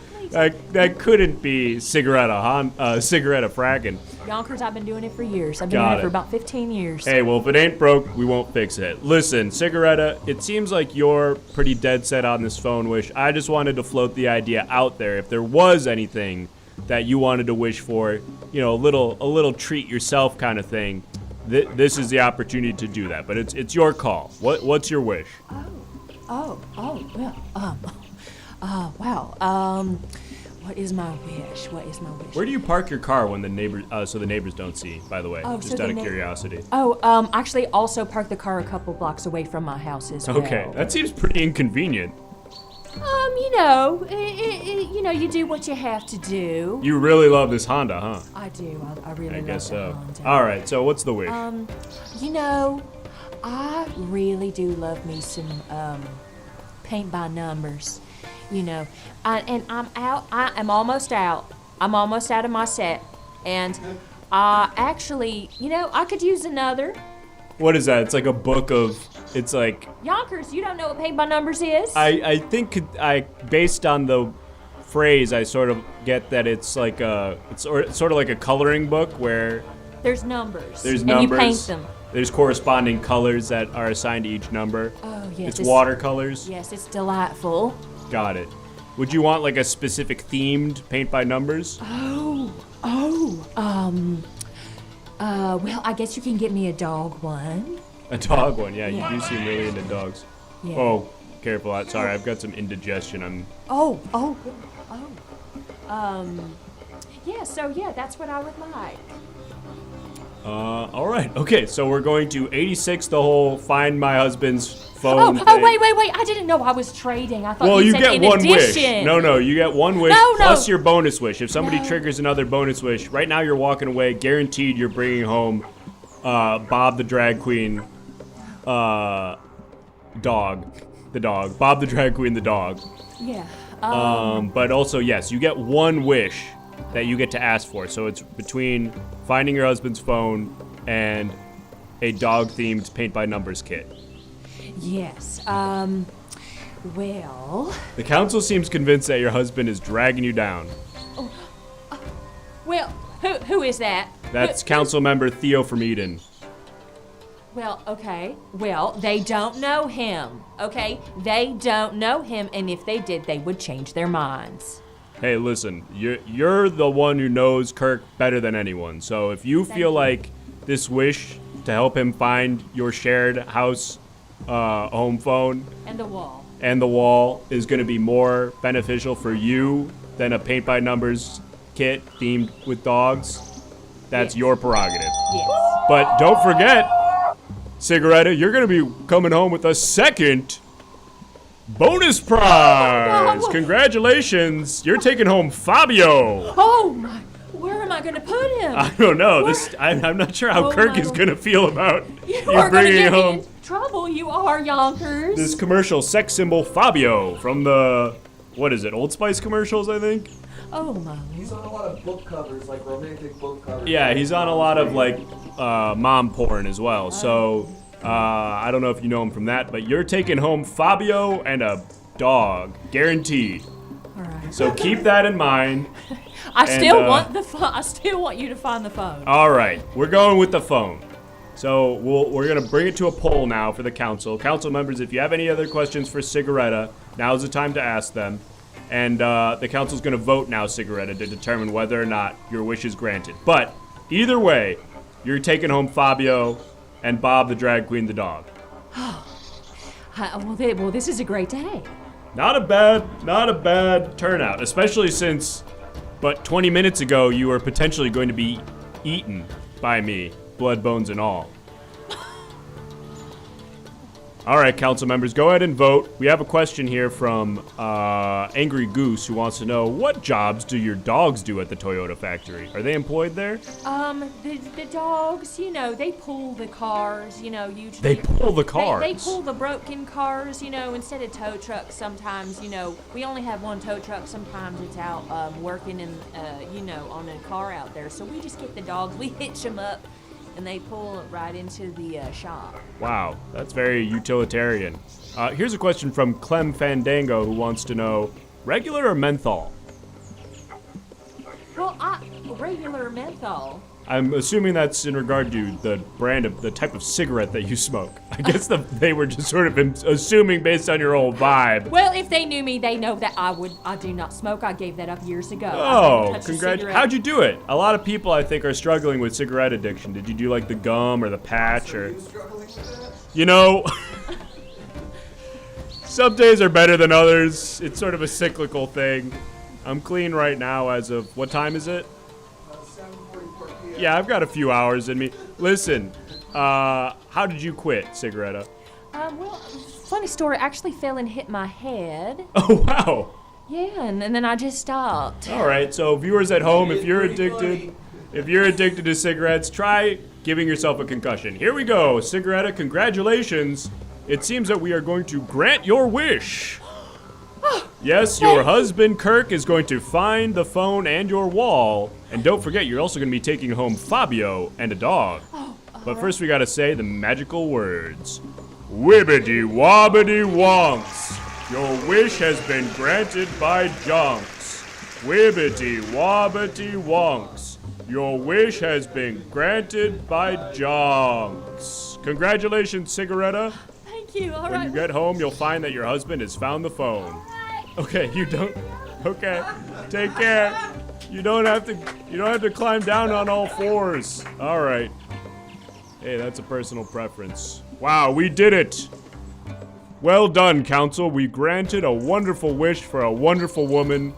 That couldn't be cigarette fracking. Yonkers, I've been doing it for years. I've been Got doing it it. for about 15 years. Hey, well, if it ain't broke, we won't fix it. Listen, Cigaretta, it seems like you're pretty dead set on this phone wish. I just wanted to float the idea out there. If there was anything that you wanted to wish for, you know, a little treat yourself kind of thing, this is the opportunity to do that. But it's your call. What's your wish? What is my wish? Where do you park your car when the neighbors, so the neighbors don't see, by the way, just so out the of curiosity? Actually also park the car a couple blocks away from my house as well. Okay, that seems pretty inconvenient. You know, you know, you do what you have to do. You really love this Honda, huh? I do. I really I love guess that so. Honda. All right, so what's the wish? You know, I really do love me some paint by numbers. You know, and I'm almost out. I'm almost out of my set, and actually, you know, I could use another. What is that? It's like a book of. It's like. Yonkers, you don't know what paint by numbers is? I think based on the phrase, I sort of get that it's like it's sort of like a coloring book where. There's numbers. There's and numbers. you paint them. There's corresponding colors that are assigned to each number. Oh yes. It's watercolors. Yes, it's delightful. Got it. Would you want like a specific themed paint by numbers? Well, I guess you can get me a dog one. A dog one, yeah. You do seem really into dogs. Yeah. Oh, careful. Sorry, I've got some indigestion. Yeah, so yeah, that's what I would like. All right. Okay, so we're going to 86 the whole find my husband's phone thing. Wait, I didn't know I was trading. I thought Well, you said get in one addition. wish. No, you get one wish No. plus your bonus wish. If somebody No. triggers another bonus wish, right now you're walking away, guaranteed you're bringing home Bob the drag queen dog. The dog. Bob the drag queen the dog. Yeah. But also, yes, you get one wish that you get to ask for. So it's between finding your husband's phone and a dog-themed paint-by-numbers kit. Yes. Well. The council seems convinced that your husband is dragging you down. Well, who is that? That's council member Theo from Eden. Well, okay. Well, they don't know him, okay? They don't know him, and if they did, they would change their minds. Hey, listen, you're the one who knows Kirk better than anyone. So if you feel like this wish to help him find your shared house home phone And the wall is going to be more beneficial for you than a paint by numbers kit themed with dogs, that's your prerogative. Yes. But don't forget, Cigaretta, you're going to be coming home with a second bonus prize. Oh, Congratulations. You're taking home Fabio. Oh, my. Where am I going to put him? I don't know. I'm not sure how Oh, Kirk my is Lord. going to feel about You you are going to bringing get me home in trouble. You are, Yonkers. this commercial sex symbol Fabio from the, what is it, Old Spice commercials, I think? Oh, my Lord. He's on a lot of book covers, like romantic book covers. Yeah, he's on a lot of like mom porn as well. So I don't know if you know him from that, but you're taking home Fabio and a dog, guaranteed. All right. So keep that in mind. I still and, want the phone. I still want you to find the phone. All right, we're going with the phone. So we're gonna bring it to a poll now for the council. Council members, if you have any other questions for Cigaretta, now's the time to ask them. And the council's gonna vote now, Cigaretta, to determine whether or not your wish is granted. But either way, you're taking home Fabio and Bob the drag queen, the dog. Well, this is a great day. Not a bad turnout, especially since, but 20 minutes ago, you were potentially going to be eaten by me, blood, bones, and all. All right, council members, go ahead and vote. We have a question here from Angry Goose, who wants to know, what jobs do your dogs do at the Toyota factory? Are they employed there? The dogs, they pull the cars, usually. They pull the cars? They pull the broken cars, instead of tow trucks sometimes, we only have one tow truck. Sometimes it's out working in, on a car out there. So we just get the dogs, we hitch them up, and they pull right into the shop. Wow, that's very utilitarian. Here's a question from Clem Fandango, who wants to know, regular or menthol? Well, regular menthol. I'm assuming that's in regard to the type of cigarette that you smoke. I guess they were just sort of assuming based on your whole vibe. Well, if they knew me, they know that I do not smoke. I gave that up years ago. Oh, congratulations. How'd you do it? A lot of people, I think, are struggling with cigarette addiction. Did you do like the gum or the patch or... Some days are better than others. It's sort of a cyclical thing. I'm clean right now as of, what time is it? 7:44 p.m. Yeah, I've got a few hours in me. Listen, how did you quit, Cigaretta? Well, funny story. I actually fell and hit my head. Oh, wow. Yeah, and then I just stopped. All right, so viewers at home, if you're addicted to cigarettes, try giving yourself a concussion. Here we go, Cigaretta, congratulations. It seems that we are going to grant your wish. Yes, your husband, Kirk, is going to find the phone and your wall. And don't forget, you're also going to be taking home Fabio and a dog. But first we gotta say the magical words. Wibbity wobbity wonks. Your wish has been granted by Jonks. Wibbity wobbity wonks. Your wish has been granted by Jonks. Congratulations, Cigaretta. Thank you. All When right. you get home, you'll find that your husband has found the phone. Okay, you don't. Okay, take care. You don't have to climb down on all fours. All right. Hey, that's a personal preference. Wow, we did it. Well done, council. We granted a wonderful wish for a wonderful woman.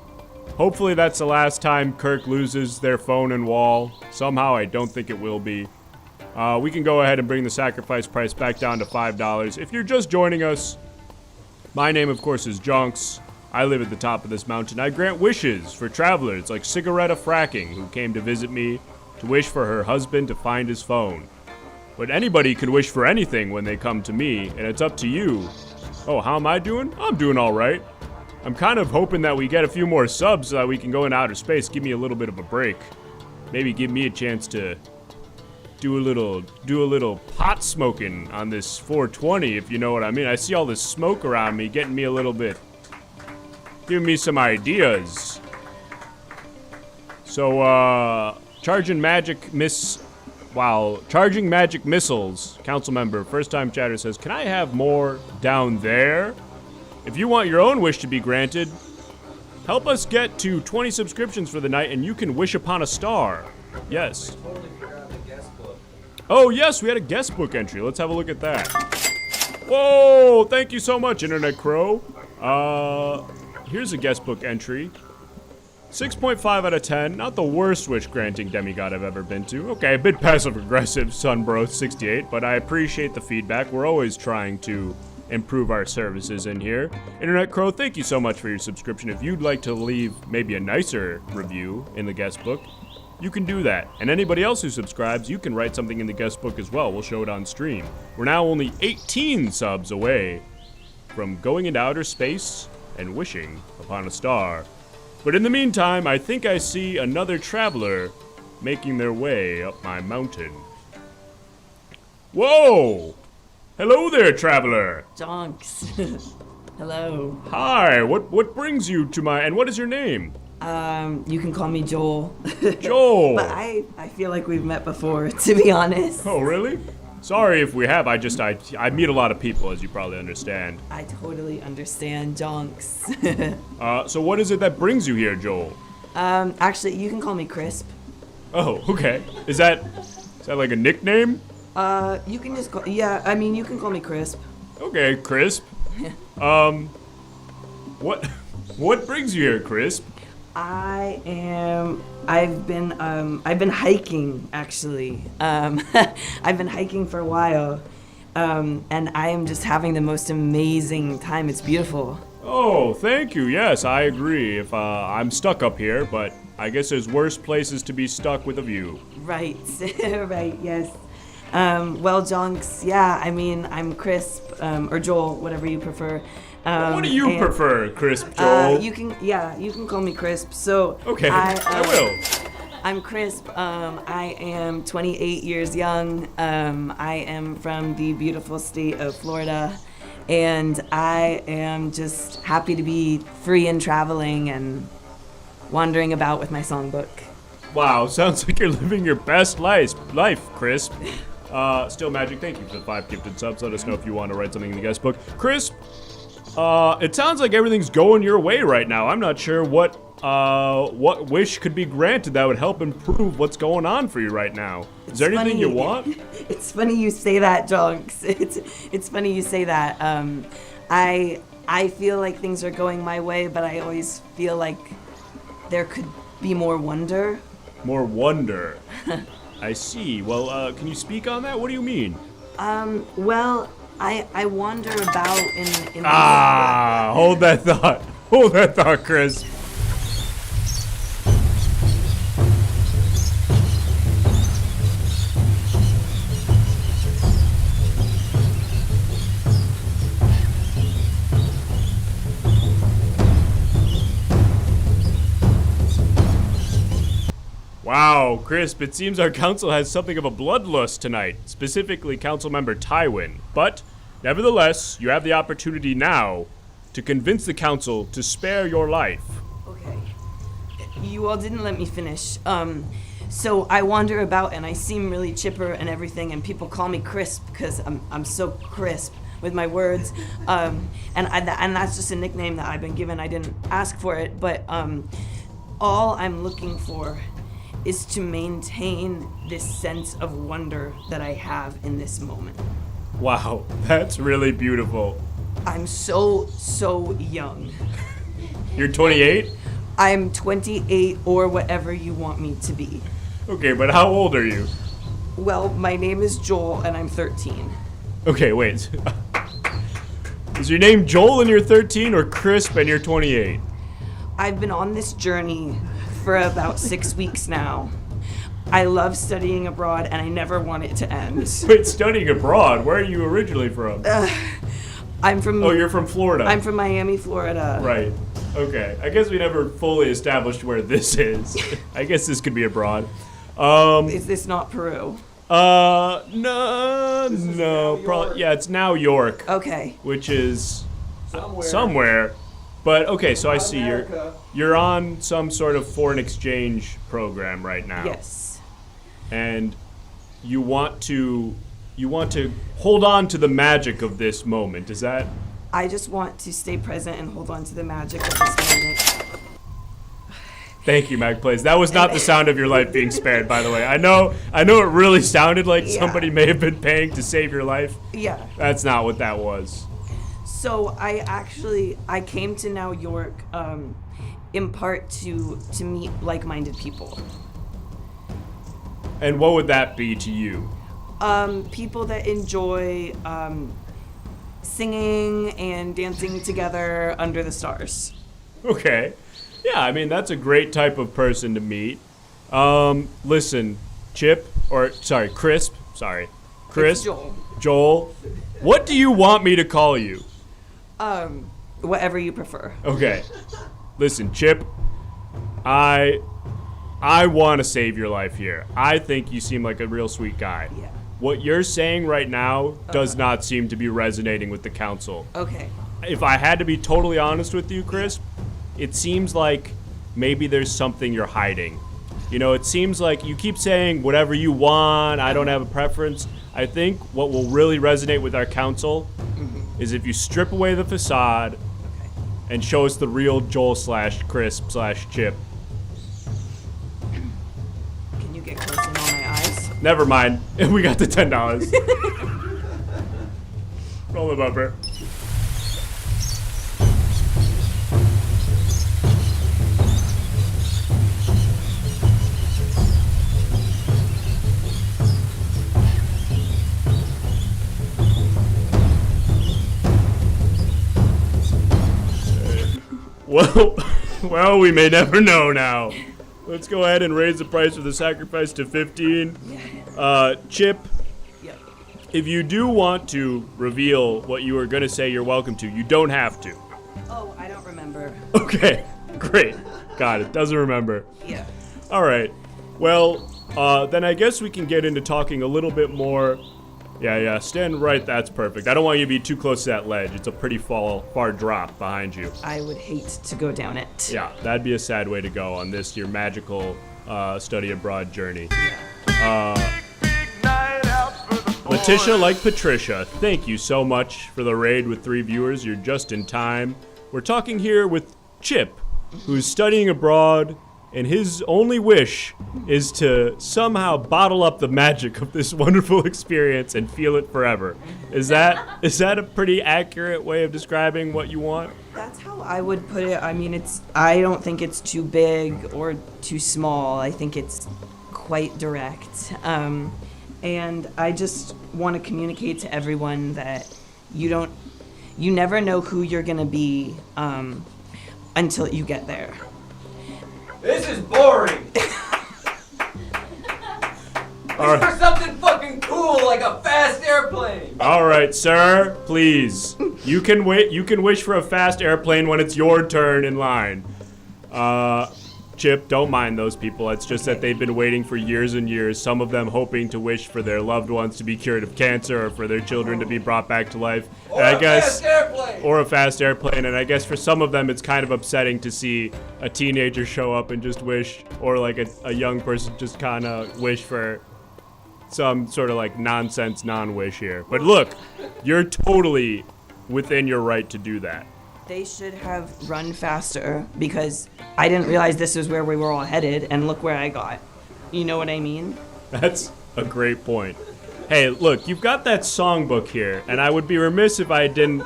Hopefully that's the last time Kirk loses their phone and wall. Somehow, I don't think it will be. We can go ahead and bring the sacrifice price back down to $5. If you're just joining us, my name, of course, is Jonks. I live at the top of this mountain. I grant wishes for travelers like Cigaretta Fracking, who came to visit me to wish for her husband to find his phone. But anybody can wish for anything when they come to me, and it's up to you. Oh, how am I doing? I'm doing all right. I'm kind of hoping that we get a few more subs so that we can go into outer space, give me a little bit of a break. Maybe give me a chance to do a little pot smoking on this 420, if you know what I mean. I see all this smoke around me, getting me a little bit, giving me some ideas. So, Charging Magic Miss While charging magic missiles, council member, first time chatter says, can I have more down there? If you want your own wish to be granted, help us get to 20 subscriptions for the night and you can wish upon a star. Yes. Totally forgot the guest book. Oh yes, we had a guest book entry. Let's have a look at that. Whoa, thank you so much, Internet Crow. Here's a guest book entry. 6.5 out of 10. Not the worst wish granting demigod I've ever been to. Okay, a bit passive aggressive, Sunbro68, but I appreciate the feedback. We're always trying to improve our services in here. Internet Crow, thank you so much for your subscription. If you'd like to leave maybe a nicer review in the guest book, you can do that. And anybody else who subscribes, you can write something in the guest book as well. We'll show it on stream. We're now only 18 subs away from going into outer space and wishing upon a star. But in the meantime, I think I see another traveler making their way up my mountain. Whoa! Hello there, traveler! Jonks. Hello. Hi, what brings you to my... And what is your name? You can call me Joel. Joel! But I feel like we've met before, to be honest. Oh, really? Sorry if we have. I meet a lot of people, as you probably understand. I totally understand, Jonks. So what is it that brings you here, Joel? Actually, you can call me Crisp. Oh, okay. Is that like a nickname? You can just call, yeah, I mean, you can call me Crisp. Okay, Crisp. What brings you here, Crisp? I've been hiking, actually. I've been hiking for a while, and I am just having the most amazing time. It's beautiful. Oh, thank you. Yes, I agree. If I'm stuck up here, but I guess there's worse places to be stuck with a view. Right, right, yes. Well, Jonks, yeah, I mean, I'm Crisp, or Joel, whatever you prefer. What do you prefer, Crisp, Joel? You can call me Crisp. So okay, I will. I'm Crisp. I am 28 years young. I am from the beautiful state of Florida, and I am just happy to be free and traveling and wandering about with my songbook. Wow, sounds like you're living your best life, Crisp. Still Magic, thank you for the 5 gifted subs. Let us know if you want to write something in the guest book. Crisp, it sounds like everything's going your way right now. I'm not sure what wish could be granted that would help improve what's going on for you right now. Is there anything you want? It's funny you say that, Jonks. It's funny you say that. I feel like things are going my way, but I always feel like there could be more wonder. More wonder. I see. Well, can you speak on that? What do you mean? Well, I wander about in hold that thought. Hold that thought, Chris. Wow, Crisp, it seems our council has something of a bloodlust tonight, specifically Councilmember Tywin. But, nevertheless, you have the opportunity now to convince the council to spare your life. Okay. You all didn't let me finish. So I wander about and I seem really chipper and everything, and people call me Crisp because I'm so crisp with my words. And that's just a nickname that I've been given. I didn't ask for it, but all I'm looking for is to maintain this sense of wonder that I have in this moment. Wow, that's really beautiful. I'm so young. You're 28? I'm 28 or whatever you want me to be. Okay, but how old are you? Well, my name is Joel and I'm 13. Okay, wait. Is your name Joel and you're 13 or Crisp and you're 28? I've been on this journey for about 6 weeks now. I love studying abroad and I never want it to end. Wait, studying abroad? Where are you originally from? I'm from... Oh, you're from Florida. I'm from Miami, Florida. Right. Okay. I guess we never fully established where this is. I guess this could be abroad. Is this not Peru? No, probably. Yeah, it's now York. Okay. Which is somewhere. But okay, so I see you're on some sort of foreign exchange program right now. Yes. And you want to hold on to the magic of this moment. Is that? I just want to stay present and hold on to the magic of this moment. Thank you, MagPlays. That was not the sound of your life being spared, by the way. I know it really sounded like somebody may have been paying to save your life. Yeah. That's not what that was. So I came to New York in part to meet like-minded people. And what would that be to you? People that enjoy singing and dancing together under the stars. Okay. Yeah, I mean, that's a great type of person to meet. Listen, Crisp. It's Joel. Joel, what do you want me to call you? Whatever you prefer. Okay. Listen, Chip, I want to save your life here. I think you seem like a real sweet guy. Yeah. What you're saying right now does not seem to be resonating with the council. Okay. If I had to be totally honest with you, Crisp, it seems like maybe there's something you're hiding. You know, it seems like you keep saying whatever you want, I don't have a preference. I think what will really resonate with our council is if you strip away the facade and show us the real Joel/Crisp/Chip. Can you get close in on my eyes? Never mind. We got the $10. Roll the bumper. Well, we may never know now. Let's go ahead and raise the price of the sacrifice to 15. Chip, Yep. if you do want to reveal what you were going to say, you're welcome to. You don't have to. Oh, I don't remember. Okay, great. Got it. Doesn't remember. Yeah. All right. Well, then I guess we can get into talking a little bit more. Yeah, stand right. That's perfect. I don't want you to be too close to that ledge. It's a pretty far drop behind you. I would hate to go down it. Yeah, that'd be a sad way to go on this, your magical study abroad journey. Letitia, like Patricia, thank you so much for the raid with 3 viewers. You're just in time. We're talking here with Chip, who's studying abroad, and his only wish is to somehow bottle up the magic of this wonderful experience and feel it forever. Is that a pretty accurate way of describing what you want? That's how I would put it. I mean, I don't think it's too big or too small. I think it's quite direct. And I just want to communicate to everyone that you never know who you're gonna be until you get there. This is boring. For something fucking cool like a fast airplane. All right, sir, please. You can wait. You can wish for a fast airplane when it's your turn in line. Chip, don't mind those people. It's just that they've been waiting for years and years, some of them hoping to wish for their loved ones to be cured of cancer or for their children to be brought back to life. Or a fast airplane. Or a fast airplane. And I guess for some of them, it's kind of upsetting to see a teenager show up and just wish, or like a young person just kind of wish for some sort of like nonsense non-wish here. But look, you're totally within your right to do that. They should have run faster because I didn't realize this is where we were all headed, and look where I got. You know what I mean? That's a great point. Hey, look, you've got that songbook here, and I would be remiss if I didn't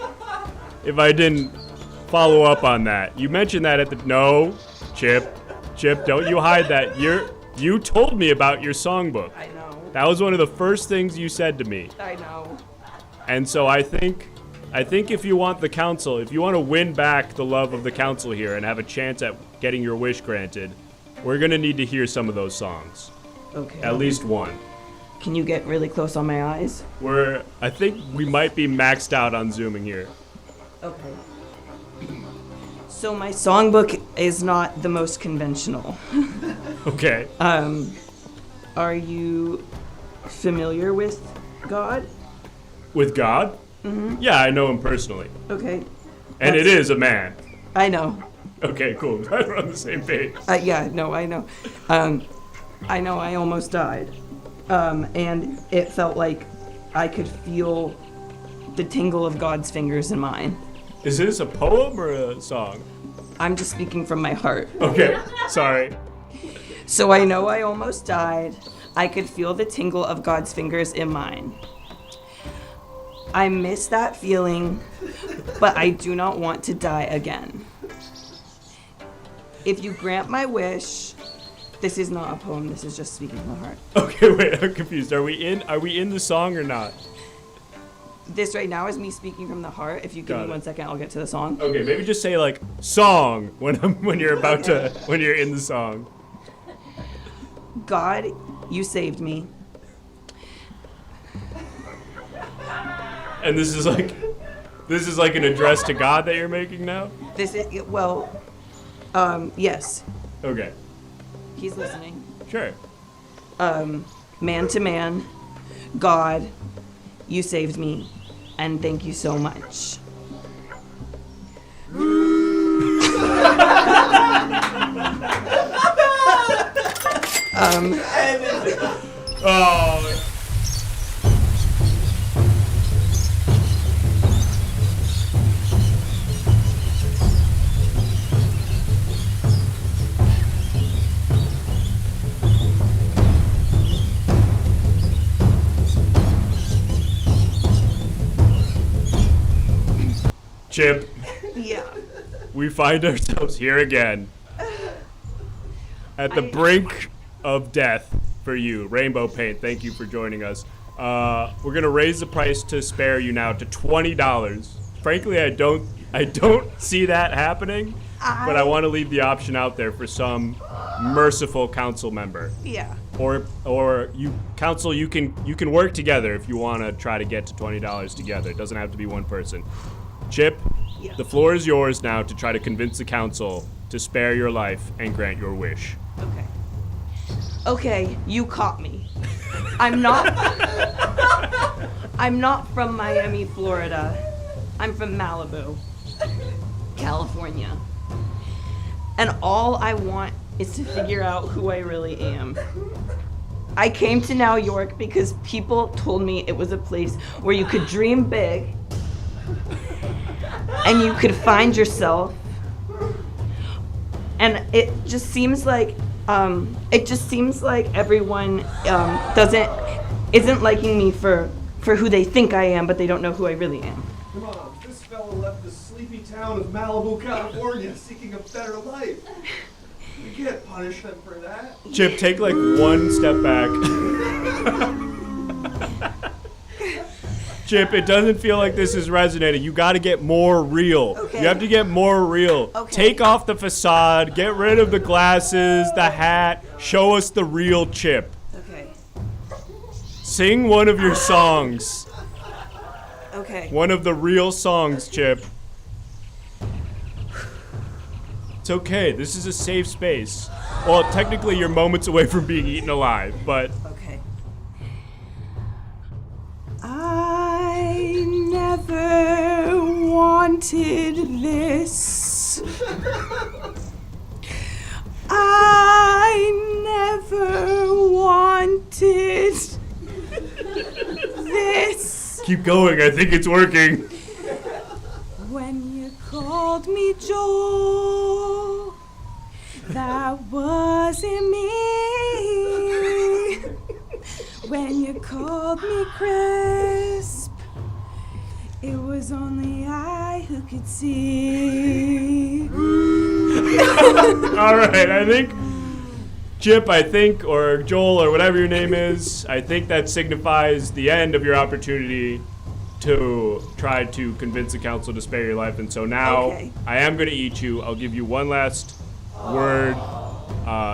follow up on that. You mentioned that at the no, Chip, don't you hide that. You told me about your songbook. I know. That was one of the first things you said to me. I know. And so I think if you want the council, if you want to win back the love of the council here and have a chance at getting your wish granted, we're going to need to hear some of those songs. Okay. At least one. Can you get really close on my eyes? I think we might be maxed out on zooming here. Okay. So my songbook is not the most conventional. Okay. Are you familiar with God? With God? Mm-hmm. Yeah, I know him personally. Okay. And it is a man. I know. Okay, cool. We're on the same page. Yeah, no, I know. I know I almost died. and it felt like I could feel the tingle of God's fingers in mine. Is this a poem or a song? I'm just speaking from my heart. Okay, sorry. So I know I almost died. I could feel the tingle of God's fingers in mine. I miss that feeling, but I do not want to die again. If you grant my wish, this is not a poem, this is just speaking from the heart. Okay, wait, I'm confused. Are we in the song or not? This right now is me speaking from the heart. If you give me 1 second, I'll get to the song. Okay, maybe just say like song when you're about to when you're in the song. God, you saved me. And this is like an address to God that you're making now? This is yes. Okay. He's listening. Sure. Man to man, God, you saved me, and thank you so much. Oh. Chip, Yeah. we find ourselves here again at the brink of death for you. Rainbow Paint, thank you for joining us. We're gonna raise the price to spare you now to $20. Frankly, I don't see that happening, but I want to leave the option out there for some merciful council member. Yeah. Or you council, you can work together if you want to try to get to $20 together. It doesn't have to be one person. Chip, the floor is yours now to try to convince the council to spare your life and grant your wish. Okay, you caught me. I'm not from Miami, Florida. I'm from Malibu, California. And all I want is to figure out who I really am. I came to New York because people told me it was a place where you could dream big and you could find yourself. And it just seems like everyone isn't liking me for who they think I am, but they don't know who I really am. Come on, this fella left the sleepy town of Malibu, California, seeking a better life. You can't punish him for that. Chip, take like one step back. Chip, it doesn't feel like this is resonating. You got to get more real. Okay. You have to get more real. Okay. Take off the facade, get rid of the glasses, the hat, show us the real Chip. Okay. Sing one of your songs. Okay. One of the real songs, Chip. It's okay. This is a safe space. Well, technically, you're moments away from being eaten alive, but... Okay. I never wanted this. I never wanted this. Keep going. I think it's working. When you called me Joel, that wasn't me. When you called me Crisp, it was only I who could see. All right, I think Chip, or Joel, or whatever your name is, I think that signifies the end of your opportunity to try to convince the council to spare your life. And so now Okay. I am going to eat you. I'll give you one last word,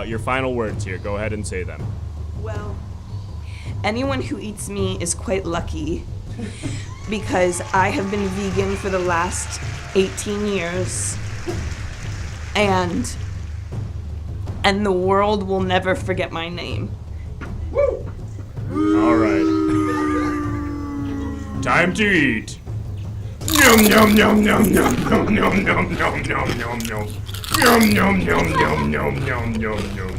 your final words here. Go ahead and say them. Well, anyone who eats me is quite lucky because I have been vegan for the last 18 years. And the world will never forget my name. All right. Time to eat. Yum yum yum yum yum yum yum yum yum yum yum yum. Yum yum yum yum yum yum yum yum yum.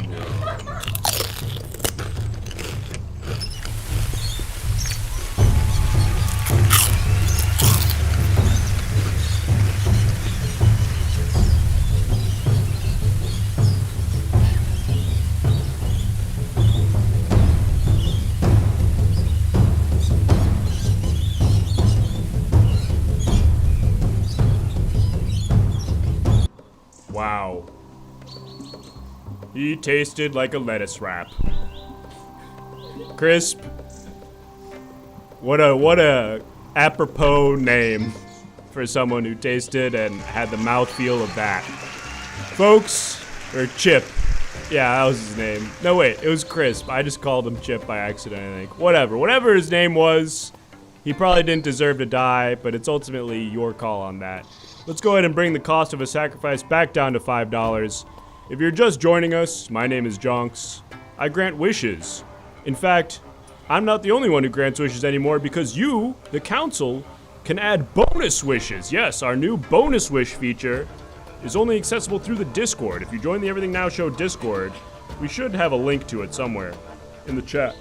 He tasted like a lettuce wrap. Crisp. What a apropos name for someone who tasted and had the mouthfeel of that. Folks, or Chip. Yeah, that was his name. No, wait, it was Crisp. I just called him Chip by accident, I think. Whatever his name was, he probably didn't deserve to die, but it's ultimately your call on that. Let's go ahead and bring the cost of a sacrifice back down to $5. If you're just joining us, my name is Jonks. I grant wishes. In fact, I'm not the only one who grants wishes anymore because you, the council, can add bonus wishes. Yes, our new bonus wish feature is only accessible through the Discord. If you join the Everything Now Show Discord, we should have a link to it somewhere in the chat.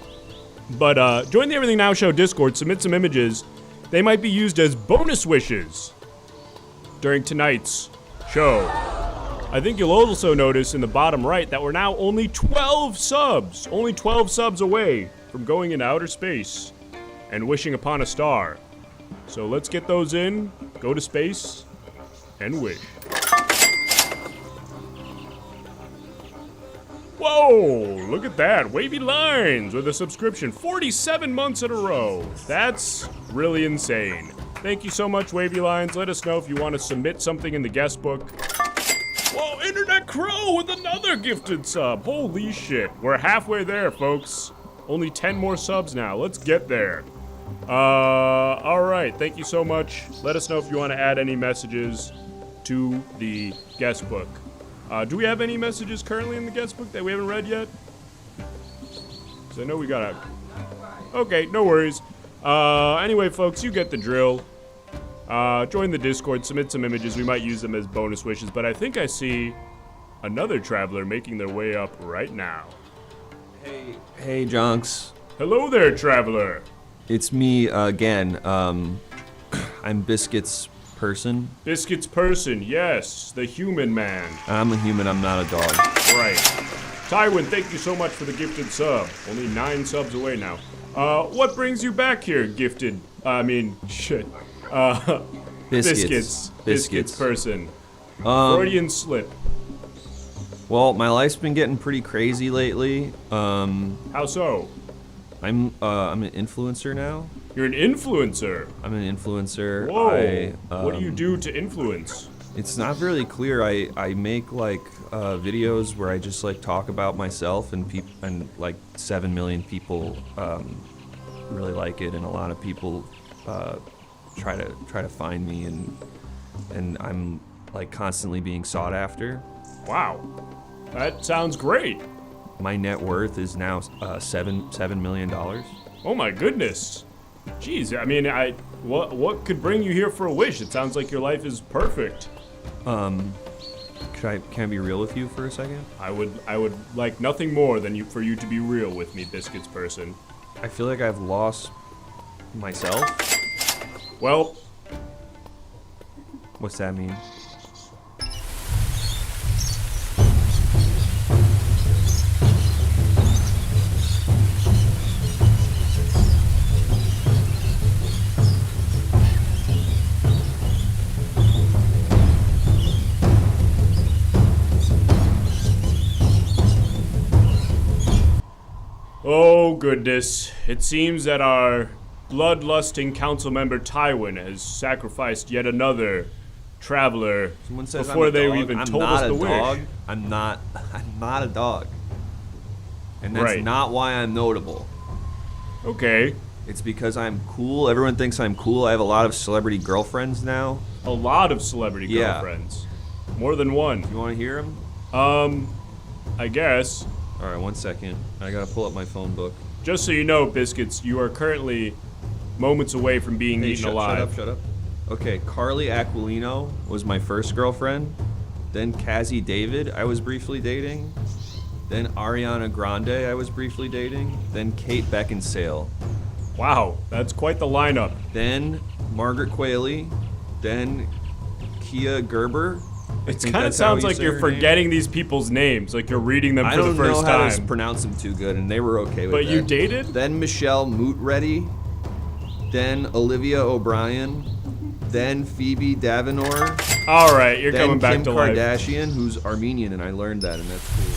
But join the Everything Now Show Discord, submit some images. They might be used as bonus wishes during tonight's show. I think you'll also notice in the bottom right that we're now only 12 subs. Only 12 subs away from going into outer space and wishing upon a star. So let's get those in, go to space, and wish. Whoa, look at that. Wavy Lines with a subscription. 47 months in a row. That's really insane. Thank you so much, Wavy Lines. Let us know if you want to submit something in the guest book. Whoa, Internet Crow with another gifted sub. Holy shit. We're halfway there, folks. Only 10 more subs now. Let's get there. Alright. Thank you so much. Let us know if you want to add any messages to the guest book. Do we have any messages currently in the guest book that we haven't read yet? Because I know we got a... Okay, no worries. Anyway, folks, you get the drill. Join the Discord, submit some images. We might use them as bonus wishes, but I think I see another traveler making their way up right now. Hey, Jonks. Hello there, traveler. It's me again. I'm Biscuit's person. Biscuit's person, yes, the human man. I'm a human, I'm not a dog. Right. Tywin, thank you so much for the gifted sub. Only 9 subs away now. What brings you back here, gifted? Shit. Biscuits person. Freudian slip. Well, my life's been getting pretty crazy lately. How so? I'm an influencer now. You're an influencer? I'm an influencer. Whoa. What do you do to influence? It's not really clear. I make like videos where I just like talk about myself, and like 7 million people really like it, and a lot of people try to find me, and I'm like constantly being sought after. Wow, that sounds great. My net worth is now $7 million. Oh my goodness. Jeez, I mean, what could bring you here for a wish? It sounds like your life is perfect. Can I be real with you for a second? I would like nothing more than for you to be real with me, Biscuits person. I feel like I've lost myself. Well, what's that mean? oh goodness. It seems that our bloodlusting council member Tywin has sacrificed yet another traveler before they even told us the wish. I'm not a dog. And that's Right. not why I'm notable. Okay. It's because I'm cool. Everyone thinks I'm cool. I have a lot of celebrity girlfriends now. A lot of celebrity Yeah. girlfriends. More than one. You want to hear them? I guess. All right, 1 second. I gotta pull up my phone book. Just so you know, Biscuits, you are currently moments away from being eaten alive. Shut up. Okay, Carly Aquilino was my first girlfriend. Then Cassie David, I was briefly dating. Then Ariana Grande, I was briefly dating. Then Kate Beckinsale. Wow, that's quite the lineup. Then Margaret Qualley. Then Kia Gerber. It kind of sounds like you're forgetting these people's names, like you're reading them for the first time. I don't know how to pronounce them too good, and they were okay with But that. you dated? Then Michelle Mootready. Then Olivia O'Brien. Then Phoebe Davenor. All right, you're coming back Kim to life. Kardashian, who's Armenian, and I learned that, and that's cool.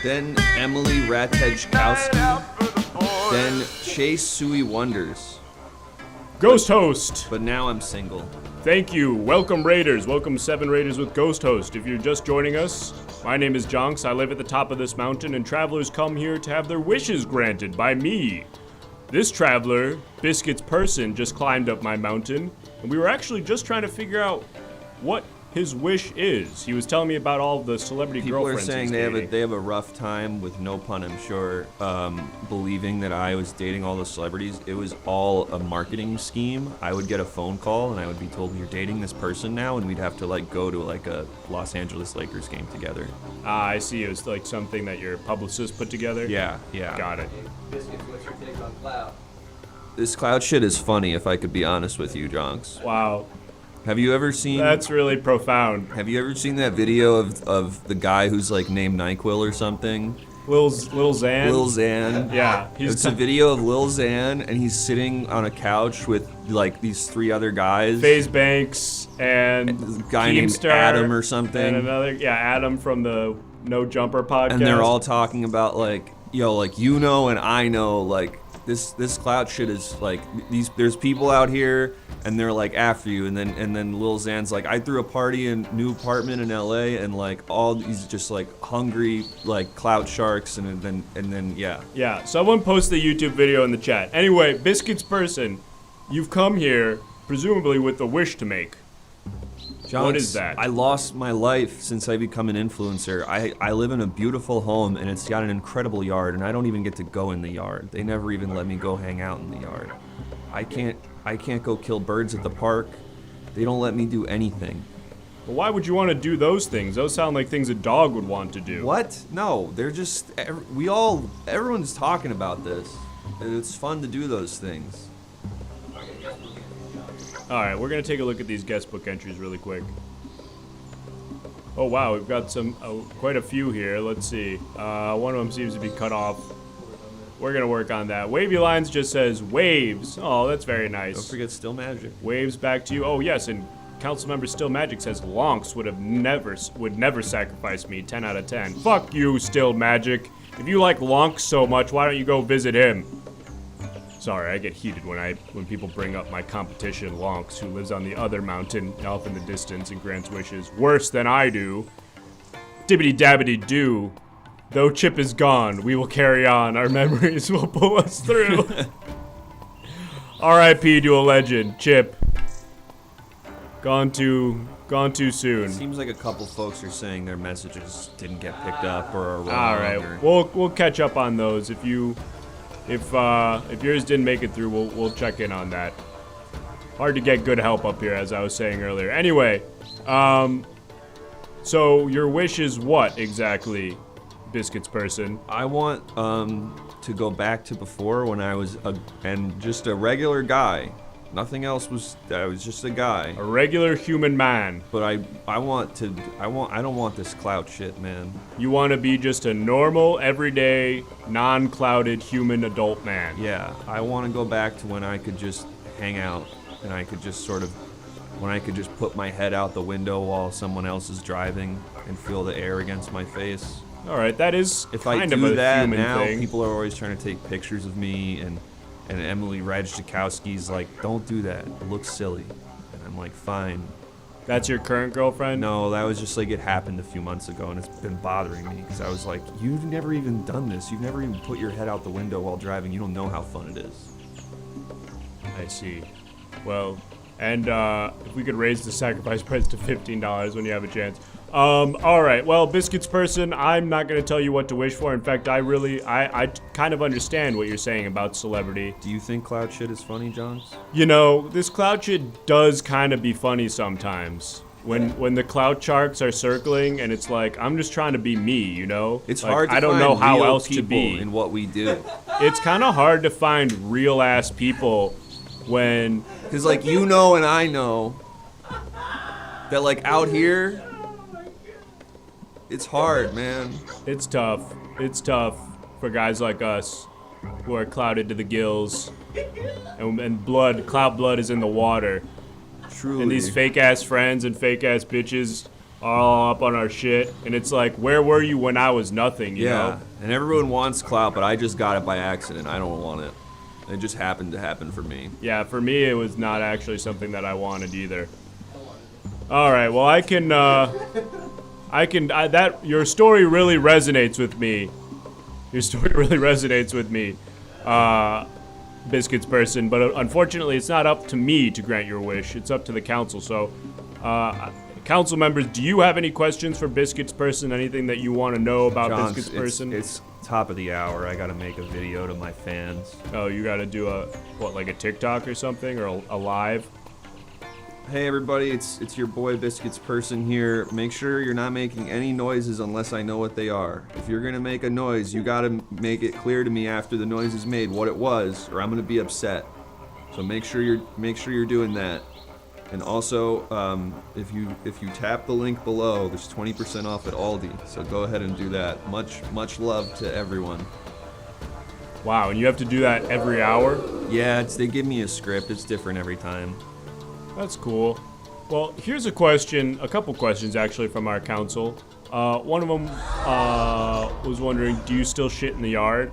then Emily Ratajkowski, then Chase Sui Wonders. Ghost host. But now I'm single. Thank you. Welcome, Raiders. Welcome, 7 Raiders with Ghost Host. If you're just joining us, my name is Jonks. I live at the top of this mountain, and travelers come here to have their wishes granted by me. This traveler, Biscuit's person, just climbed up my mountain, and we were actually just trying to figure out what his wish is. He was telling me about all the celebrity People are girlfriends saying he's they dating. have a rough time, with no pun, I'm sure, believing that I was dating all the celebrities. It was all a marketing scheme. I would get a phone call and I would be told, you're dating this person now, and we'd have to like go to like a Los Angeles Lakers game together. I see. It was like something that your publicist put together? Yeah. Got it. Biscuits, what's your take on cloud? This cloud shit is funny, if I could be honest with you, Jonks. Wow. Have you ever seen? That's really profound. Have you ever seen that video of the guy who's like named NyQuil or something? Lil Xan? Lil Xan. Yeah. It's a video of Lil Xan, and he's sitting on a couch with like these 3 other guys. FaZe Banks and a guy named Keemstar Adam or something. And another, Adam from the No Jumper podcast. And they're all talking about like, yo, like you know and I know, like this clout shit is like there's people out here and they're like after you, and then Lil Xan's like, I threw a party in new apartment in LA, and like all these just like hungry like clout sharks, and then yeah. Yeah, someone posted a YouTube video in the chat. Anyway, Biscuit's person, you've come here presumably with a wish to make. Jonks, what is that? I lost my life since I become an influencer. I live in a beautiful home, and it's got an incredible yard, and I don't even get to go in the yard. They never even let me go hang out in the yard. I can't go kill birds at the park. They don't let me do anything. But why would you want to do those things? Those sound like things a dog would want to do. What? No, they're just everyone's talking about this. It's fun to do those things. Alright, we're going to take a look at these guest book entries really quick. Oh wow, we've got some quite a few here. Let's see. One of them seems to be cut off. We're going to work on that. Wavy Lines just says, waves. Oh, that's very nice. Don't forget Still Magic. Waves back to you. Oh yes, and Councilmember Still Magic says, Lonks would never sacrifice me. 10 out of 10. Fuck you, Still Magic. If you like Lonks so much, why don't you go visit him? Sorry, I get heated when people bring up my competition, Lonks, who lives on the other mountain off in the distance and grants wishes worse than I do. Dibbity dabbity do. Though Chip is gone, we will carry on. Our memories will pull us through. R.I.P. to a legend, Chip. Gone too soon. Seems like a couple folks are saying their messages didn't get picked up or are wrong. All right, we'll catch up on those. If yours didn't make it through, we'll check in on that. Hard to get good help up here, as I was saying earlier. Anyway, so your wish is what exactly, Biscuits person? I want to go back to before when I was just a regular guy. Nothing else was. I was just a guy. A regular human man. But I don't want this clout shit, man. You want to be just a normal, everyday, non-clouded human adult man. Yeah, I want to go back to when I could just hang out and I could just when I could just put my head out the window while someone else is driving and feel the air against my face. All right, that is if kind I of do a that human now, thing. people are always trying to take pictures of me, and Emily Ratajkowski's like, don't do that. It looks silly. And I'm like, fine. That's your current girlfriend? No, that was just like it happened a few months ago, and it's been bothering me because I was like, you've never even done this. You've never even put your head out the window while driving. You don't know how fun it is. I see. Well, and if we could raise the sacrifice price to $15 when you have a chance. All right. Well, Biscuits person, I'm not going to tell you what to wish for. In fact, I kind of understand what you're saying about celebrity. Do you think cloud shit is funny, Jonks? You know, this cloud shit does kind of be funny sometimes. When the cloud sharks are circling and it's like, I'm just trying to be me, you know? It's like, hard to I don't find know how real else to people be. in what we do. It's kind of hard to find real ass people when... Because like you know and I know that like out here, it's hard, man. It's tough. It's tough for guys like us who are clouded to the gills, and cloud blood is in the water. Truly. And these fake ass friends and fake ass bitches all up on our shit, and it's like, where were you when I was nothing, you know? And everyone wants clout, but I just got it by accident. I don't want it. It just happened to happen for me. Yeah, for me, it was not actually something that I wanted either. All right, well, your story really resonates with me. Your story really resonates with me, Biscuits person, but unfortunately, it's not up to me to grant your wish. It's up to the council, so, council members, do you have any questions for Biscuits person? Anything that you want to know about Jonks, Biscuits person? It's top of the hour. I gotta make a video to my fans. Oh, you gotta do like a TikTok or something, or a live? Hey everybody, it's your boy Biscuits person here. Make sure you're not making any noises unless I know what they are. If you're gonna make a noise, you gotta make it clear to me after the noise is made what it was, or I'm gonna be upset. So make sure you're doing that. And also, if you tap the link below, there's 20% off at Aldi. So go ahead and do that. Much love to everyone. Wow, and you have to do that every hour? Yeah, they give me a script. It's different every time. That's cool. Well, here's a couple questions actually from our council. One of them was wondering, do you still shit in the yard?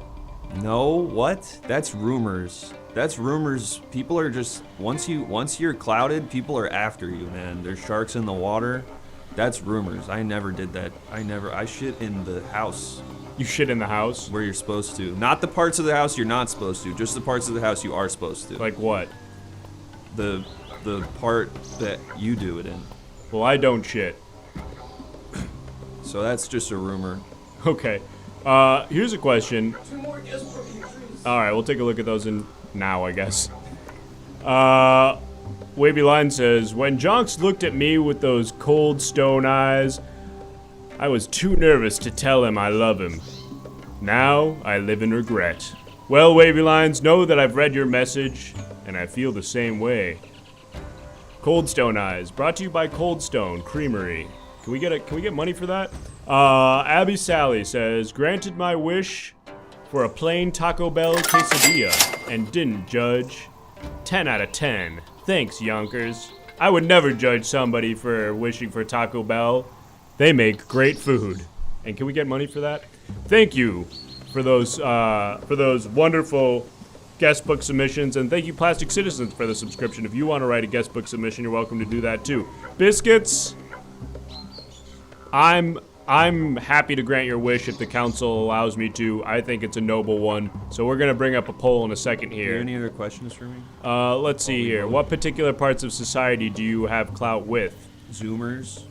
No, what? That's rumors. That's rumors. People are just once you're clouded, people are after you, man. There's sharks in the water. That's rumors. I never did that. I shit in the house. You shit in the house? Where you're supposed to. Not the parts of the house you're not supposed to, just the parts of the house you are supposed to. Like what? The part that you do it in. Well, I don't shit. So that's just a rumor. Okay. Here's a question. Alright, we'll take a look at those now, I guess. Wavy Line says, when Jonks looked at me with those cold stone eyes, I was too nervous to tell him I love him. Now, I live in regret. Well, Wavy Lines, know that I've read your message, and I feel the same way. Cold Stone Eyes, brought to you by Cold Stone Creamery. Can we get money for that? Abby Sally says, granted my wish for a plain Taco Bell quesadilla and didn't judge. 10 out of 10. Thanks, Yonkers. I would never judge somebody for wishing for Taco Bell. They make great food. And can we get money for that? Thank you for those wonderful guest book submissions, and thank you Plastic Citizens for the subscription. If you want to write a guest book submission, you're welcome to do that too. Biscuits, I'm happy to grant your wish if the council allows me to. I think it's a noble one. So we're gonna bring up a poll in a second here. Any other questions for me? Let's see here. What particular parts of society do you have clout with? Zoomers.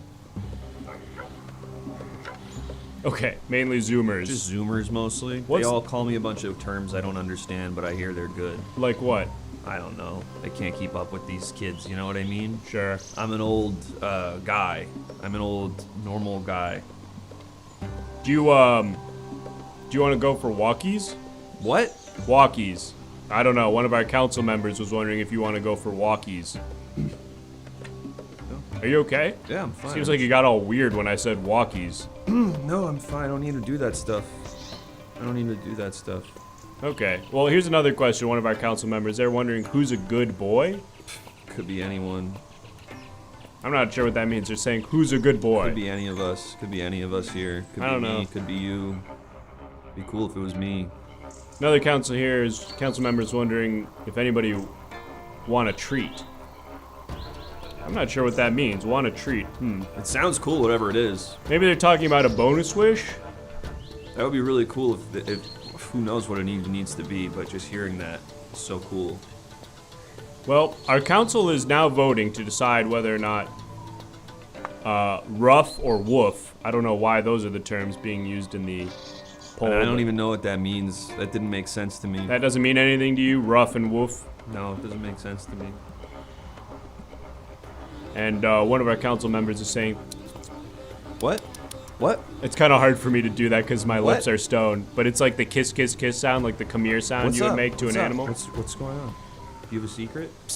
Okay, mainly Zoomers. Just Zoomers mostly. They all call me a bunch of terms I don't understand, but I hear they're good. Like what? I don't know. They can't keep up with these kids, you know what I mean? Sure. I'm an old guy. I'm an old normal guy. Do you want to go for walkies? What? Walkies. I don't know. One of our council members was wondering if you want to go for walkies. Are you okay? Yeah, I'm fine. Seems like you got all weird when I said walkies. No, I'm fine. I don't need to do that stuff. Okay. Well, here's another question. One of our council members, they're wondering who's a good boy? Could be anyone. I'm not sure what that means. They're saying who's a good boy? Could be any of us. Could be any of us here. Could I don't know. Me. Could be you. Be cool if it was me. Another council member is wondering if anybody want a treat. I'm not sure what that means. Want a treat. It sounds cool, whatever it is. Maybe they're talking about a bonus wish? That would be really cool if who knows what it needs to be, but just hearing that is so cool. Well, our council is now voting to decide whether or not rough or woof. I don't know why those are the terms being used in the poll. And I don't even know what that means. That didn't make sense to me. That doesn't mean anything to you, rough and woof? No, it doesn't make sense to me. And one of our council members is saying... What? What? It's kind of hard for me to do that because my What? lips are stoned. But it's like the kiss, kiss, kiss sound, like the come here sound What's you would up? make to What's an up? animal. What's going on? Do you have a secret? Do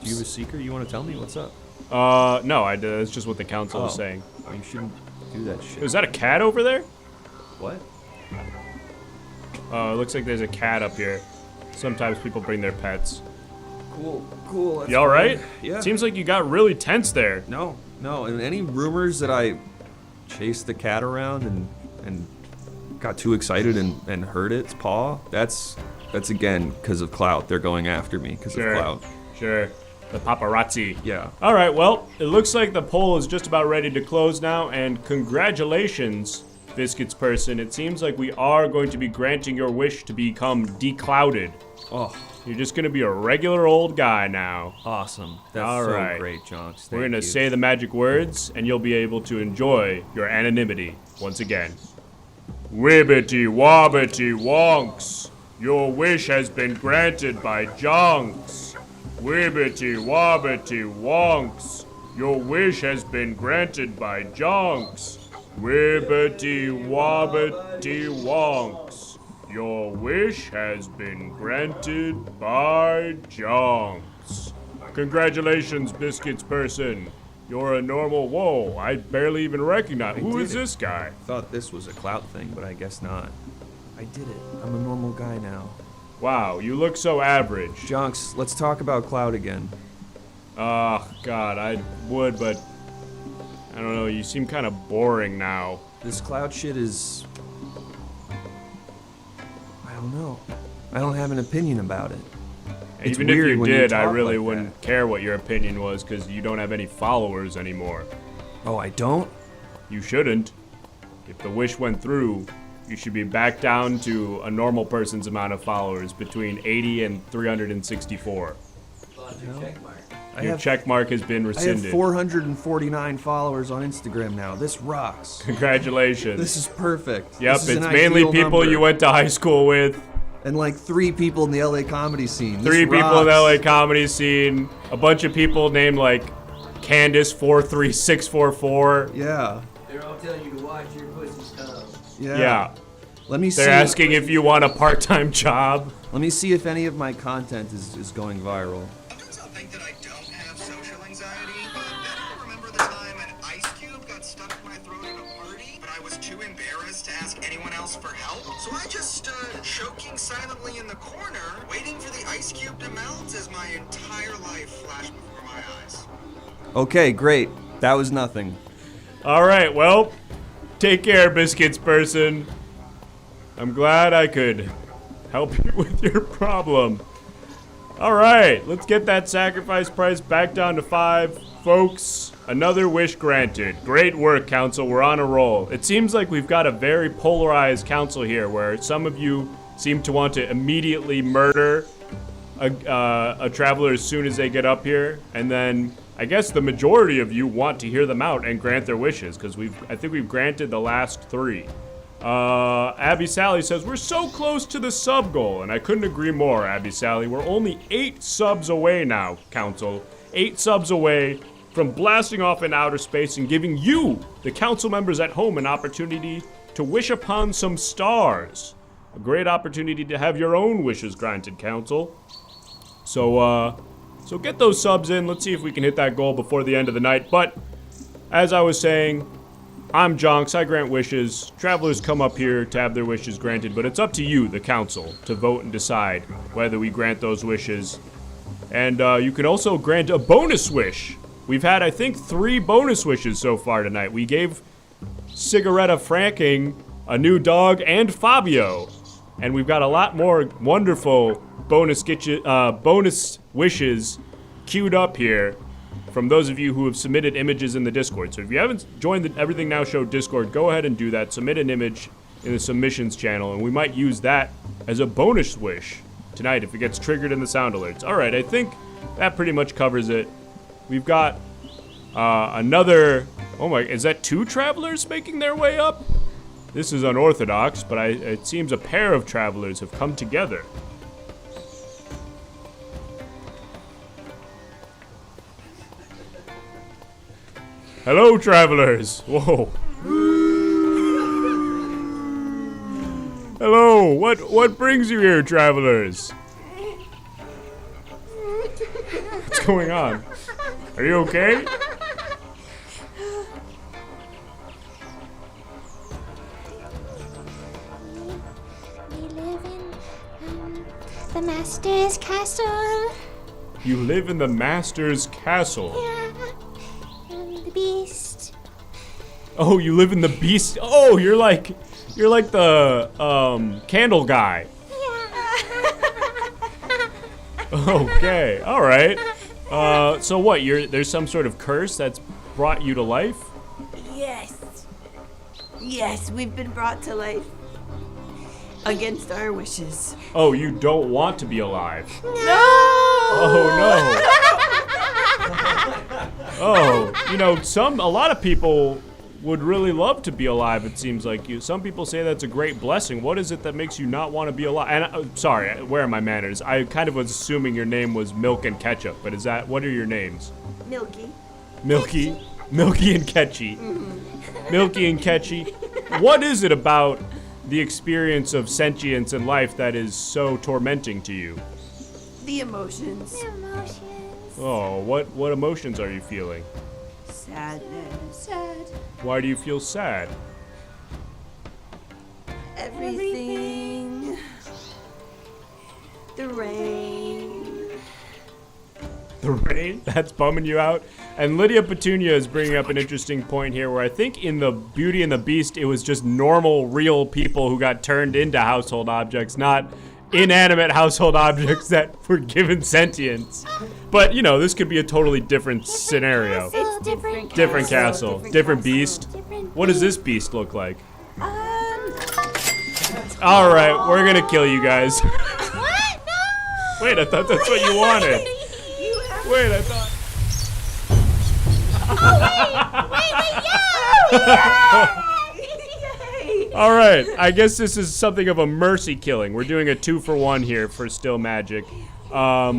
you have a secret you want to tell me? What's up? No, that's just what the council is saying. Oh, you shouldn't do that shit. Is that a cat over there? What? It looks like there's a cat up here. Sometimes people bring their pets. Cool. You alright? Yeah. Seems like you got really tense there. No, No, and any rumors that I chased the cat around and got too excited and hurt its paw, that's again because of clout. They're going after me because of clout. Sure. The paparazzi. Yeah. All right, well, it looks like the poll is just about ready to close now, and congratulations, Biscuits person. It seems like we are going to be granting your wish to become declouded. Oh, you're just going to be a regular old guy now. Awesome. That's all so right. Great, Jonks. We're going to say the magic words, and you'll be able to enjoy your anonymity once again. Wibbity wobbity wonks. Your wish has been granted by Jonks. Wibbity wobbity wonks. Your wish has been granted by Jonks. Wibbity wobbity wonks. Your wish has been granted by Jonks. Congratulations, Biscuits person. You're a normal. Whoa, I barely even recognize. Who is this guy? Thought this was a clout thing, but I guess not. I did it. I'm a normal guy now. Wow, you look so average. Jonks, let's talk about clout again. Oh, God, I would, but I don't know, you seem kind of boring now. This clout shit is... I don't know. I don't have an opinion about it. It's Even if weird you when did, talk I really like wouldn't care what your opinion was because you don't have any followers anymore. Oh, I don't? You shouldn't. If the wish went through, you should be back down to a normal person's amount of followers, between 80 and 364. Your check mark has been I rescinded. have 449 followers on Instagram now. This rocks. Congratulations. This is perfect. Yep, This is it's an mainly ideal people number. you went to high school with. And like 3 people in the LA comedy scene. This 3 people in the rocks. LA comedy scene. A bunch of people named like Candace43644. Yeah. They're all telling you to watch your pussy's tongue. Yeah. Let me see. They're asking if you want a part-time job. Let me see if any of my content is going viral. Sometimes I'll think that I don't have social anxiety, but then I remember the time an ice cube got stuck in my throat at a party, but I was too embarrassed to ask anyone else for help. So I just stood choking silently in the corner, waiting for the ice cube to melt as my entire life flashed before my eyes. Okay, great. That was nothing. All right, well, take care, Biscuits person. I'm glad I could help you with your problem. All right, let's get that sacrifice price back down to 5. Folks, another wish granted. Great work, Council. We're on a roll. It seems like we've got a very polarized council here where some of you seem to want to immediately murder a traveler as soon as they get up here, and then I guess the majority of you want to hear them out and grant their wishes, because I think we've granted the last 3. Abby Sally says, we're so close to the sub goal, and I couldn't agree more, Abby Sally. We're only 8 subs away now, Council. 8 subs away from blasting off in outer space and giving you, the council members at home, an opportunity to wish upon some stars. A great opportunity to have your own wishes granted, Council. So get those subs in. Let's see if we can hit that goal before the end of the night. But, as I was saying, I'm Jonks, I grant wishes. Travelers come up here to have their wishes granted, but it's up to you, the council, to vote and decide whether we grant those wishes. And you can also grant a bonus wish. We've had, I think, 3 bonus wishes so far tonight. We gave Cigaretta Franking a new dog and Fabio. And we've got a lot more wonderful bonus wishes queued up here from those of you who have submitted images in the Discord. So if you haven't joined the Everything Now Show Discord, go ahead and do that. Submit an image in the submissions channel, and we might use that as a bonus wish tonight if it gets triggered in the sound alerts. All right, I think that pretty much covers it. We've got another... Oh my, is that 2 travelers making their way up? This is unorthodox, but it seems a pair of travelers have come together. Hello, travelers. Whoa. Hello. What brings you here, travelers? What's going on? Are you okay? We live in the Master's Castle. You live in the Master's Castle. Yeah. The bee Oh, you live in the beast. Oh, you're like the candle guy. Okay, all right. So what? There's some sort of curse that's brought you to life? Yes. Yes, we've been brought to life against our wishes. Oh, you don't want to be alive. No. Oh no. Oh, you know, a lot of people would really love to be alive, it seems like you. Some people say that's a great blessing. What is it that makes you not want to be alive? And sorry, where are my manners? I kind of was assuming your name was Milk and Ketchup, but what are your names? Milky. Milky and Ketchy. Mm-hmm. Milky and Ketchy. What is it about the experience of sentience in life that is so tormenting to you? The emotions. Oh, what emotions are you feeling? Sadness. Sad. Why do you feel sad? Everything. The rain. The rain? That's bumming you out? And Lydia Petunia is bringing up an interesting point here where I think in the Beauty and the Beast, it was just normal, real people who got turned into household objects, not inanimate household objects that were given sentience. But, you know, this could be a totally different scenario. It's different. Different castle. Different beast. What does this beast look like? Alright, we're gonna kill you guys. What? No. Wait, I thought that's what you wanted. Wait, I thought... All right, I guess this is something of a mercy killing. We're doing a 2-for-1 here for Still Magic. All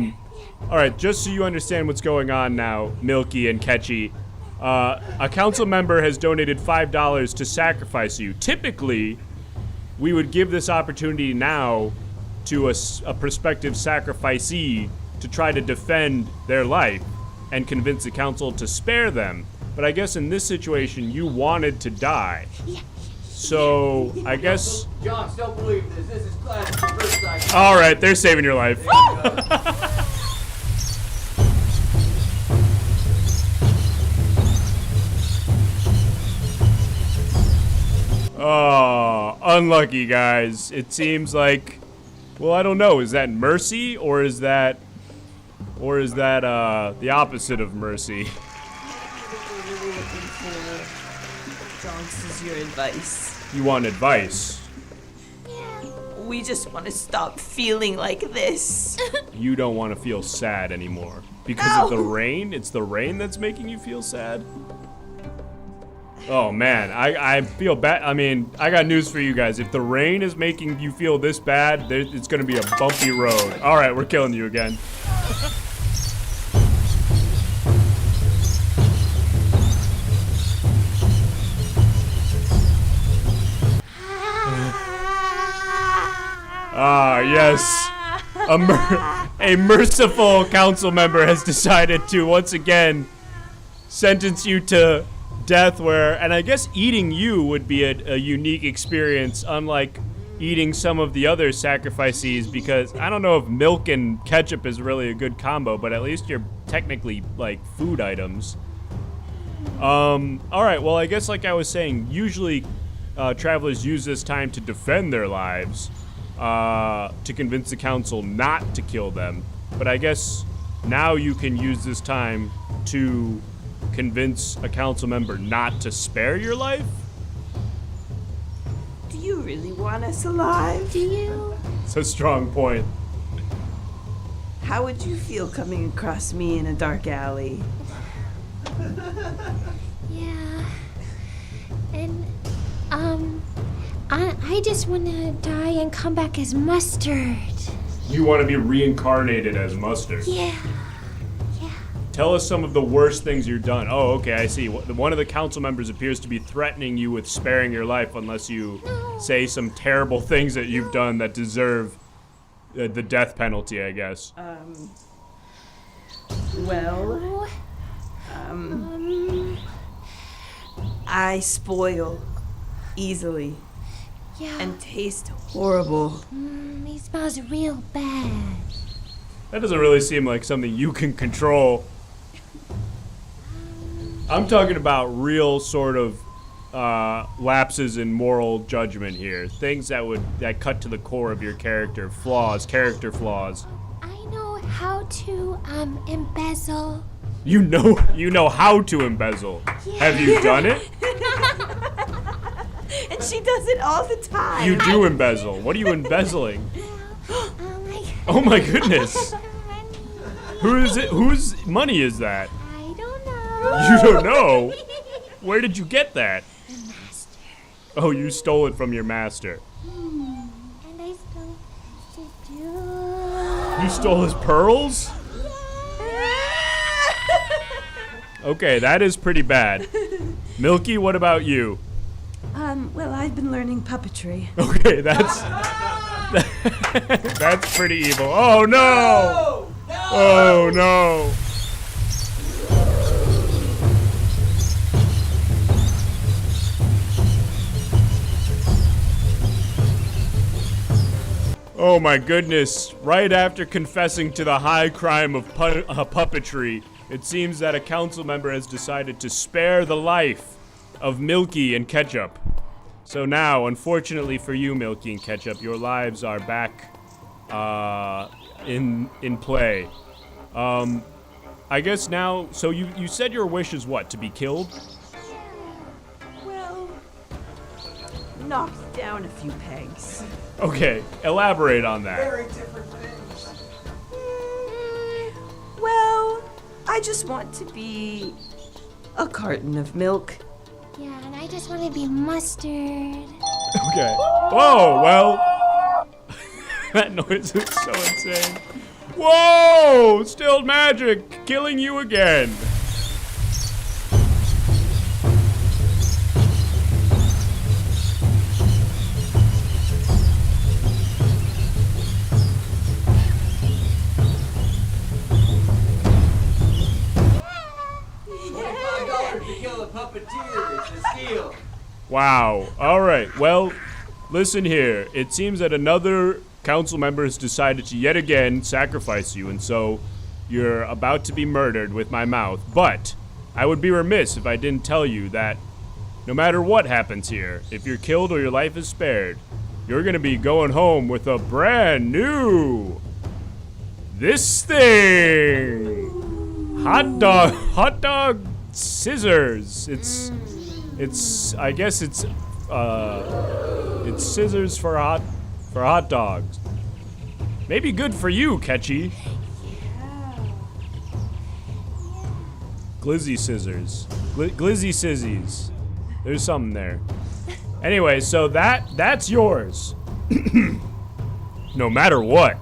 right, just so you understand what's going on now, Milky and Ketchy, a council member has donated $5 to sacrifice you. Typically, we would give this opportunity now to a prospective sacrificee to try to defend their life and convince the council to spare them. But I guess in this situation, you wanted to die. So, I guess... Jonks, don't believe this. This is classic reverse psychology. All right, they're saving your life. Oh, unlucky, guys. It seems like... Well, I don't know. Is that mercy, or is that the opposite of mercy? Jonks is your advice. You want advice? We just want to stop feeling like this. You don't want to feel sad anymore because of the rain? It's the rain that's making you feel sad? Oh man, I feel bad. I mean, I got news for you guys. If the rain is making you feel this bad, it's gonna be a bumpy road. All right, we're killing you again. Ah, yes. A merciful council member has decided to once again sentence you to death and I guess eating you would be a unique experience, unlike eating some of the other sacrifices, because I don't know if milk and ketchup is really a good combo, but at least you're technically like food items. Alright, well I guess like I was saying, usually travelers use this time to defend their lives. To convince the council not to kill them. But I guess now you can use this time to convince a council member not to spare your life? Do you really want us alive? Do you? It's a strong point. How would you feel coming across me in a dark alley? Yeah. And, I just want to die and come back as Mustard. You want to be reincarnated as Mustard? Yeah. Tell us some of the worst things you've done. Oh, okay, I see. One of the council members appears to be threatening you with sparing your life unless you say some terrible things that you've done that deserve the death penalty, I guess. Well, I spoil easily. Yeah. And taste horrible. He smells real bad. That doesn't really seem like something you can control. I'm talking about real sort of lapses in moral judgment here. Things that cut to the core of your character. Character flaws. I know how to embezzle. You know how to embezzle. Yeah. Have you done it? And she does it all the time. You do embezzle. What are you embezzling? Oh my goodness. Who is it? Whose money is that? I don't know. You don't know? Where did you get that? The master. Oh, you stole it from your master. And I stole to do. You stole his pearls? Okay, that is pretty bad. Milky, what about you? Well, I've been learning puppetry. Okay, that's that's pretty evil. Oh no! Oh no! Oh my goodness, right after confessing to the high crime of puppetry, it seems that a council member has decided to spare the life of Milky and Ketchup. So now, unfortunately for you, Milky and Ketchup, your lives are back in play. I guess now, so you said your wish is what, to be killed? Well, knocked down a few pegs. Okay, elaborate on that. Very different things. Well, I just want to be a carton of milk. Yeah, and I just want to be mustard. Okay. Oh, well. That noise is so insane. Whoa! Stilled magic! Killing you again! $25 to kill a puppeteer. It's a steal. Wow. Alright, well, listen here. It seems that another council member has decided to yet again sacrifice you, and so you're about to be murdered with my mouth. But I would be remiss if I didn't tell you that no matter what happens here, if you're killed or your life is spared, you're gonna be going home with a brand new this thing. Hot dog scissors. It's I guess it's scissors for hot dogs. Maybe good for you, Ketchy. Glizzy scissors. Glizzy sizzies. There's something there. Anyway, so that's yours. No matter what.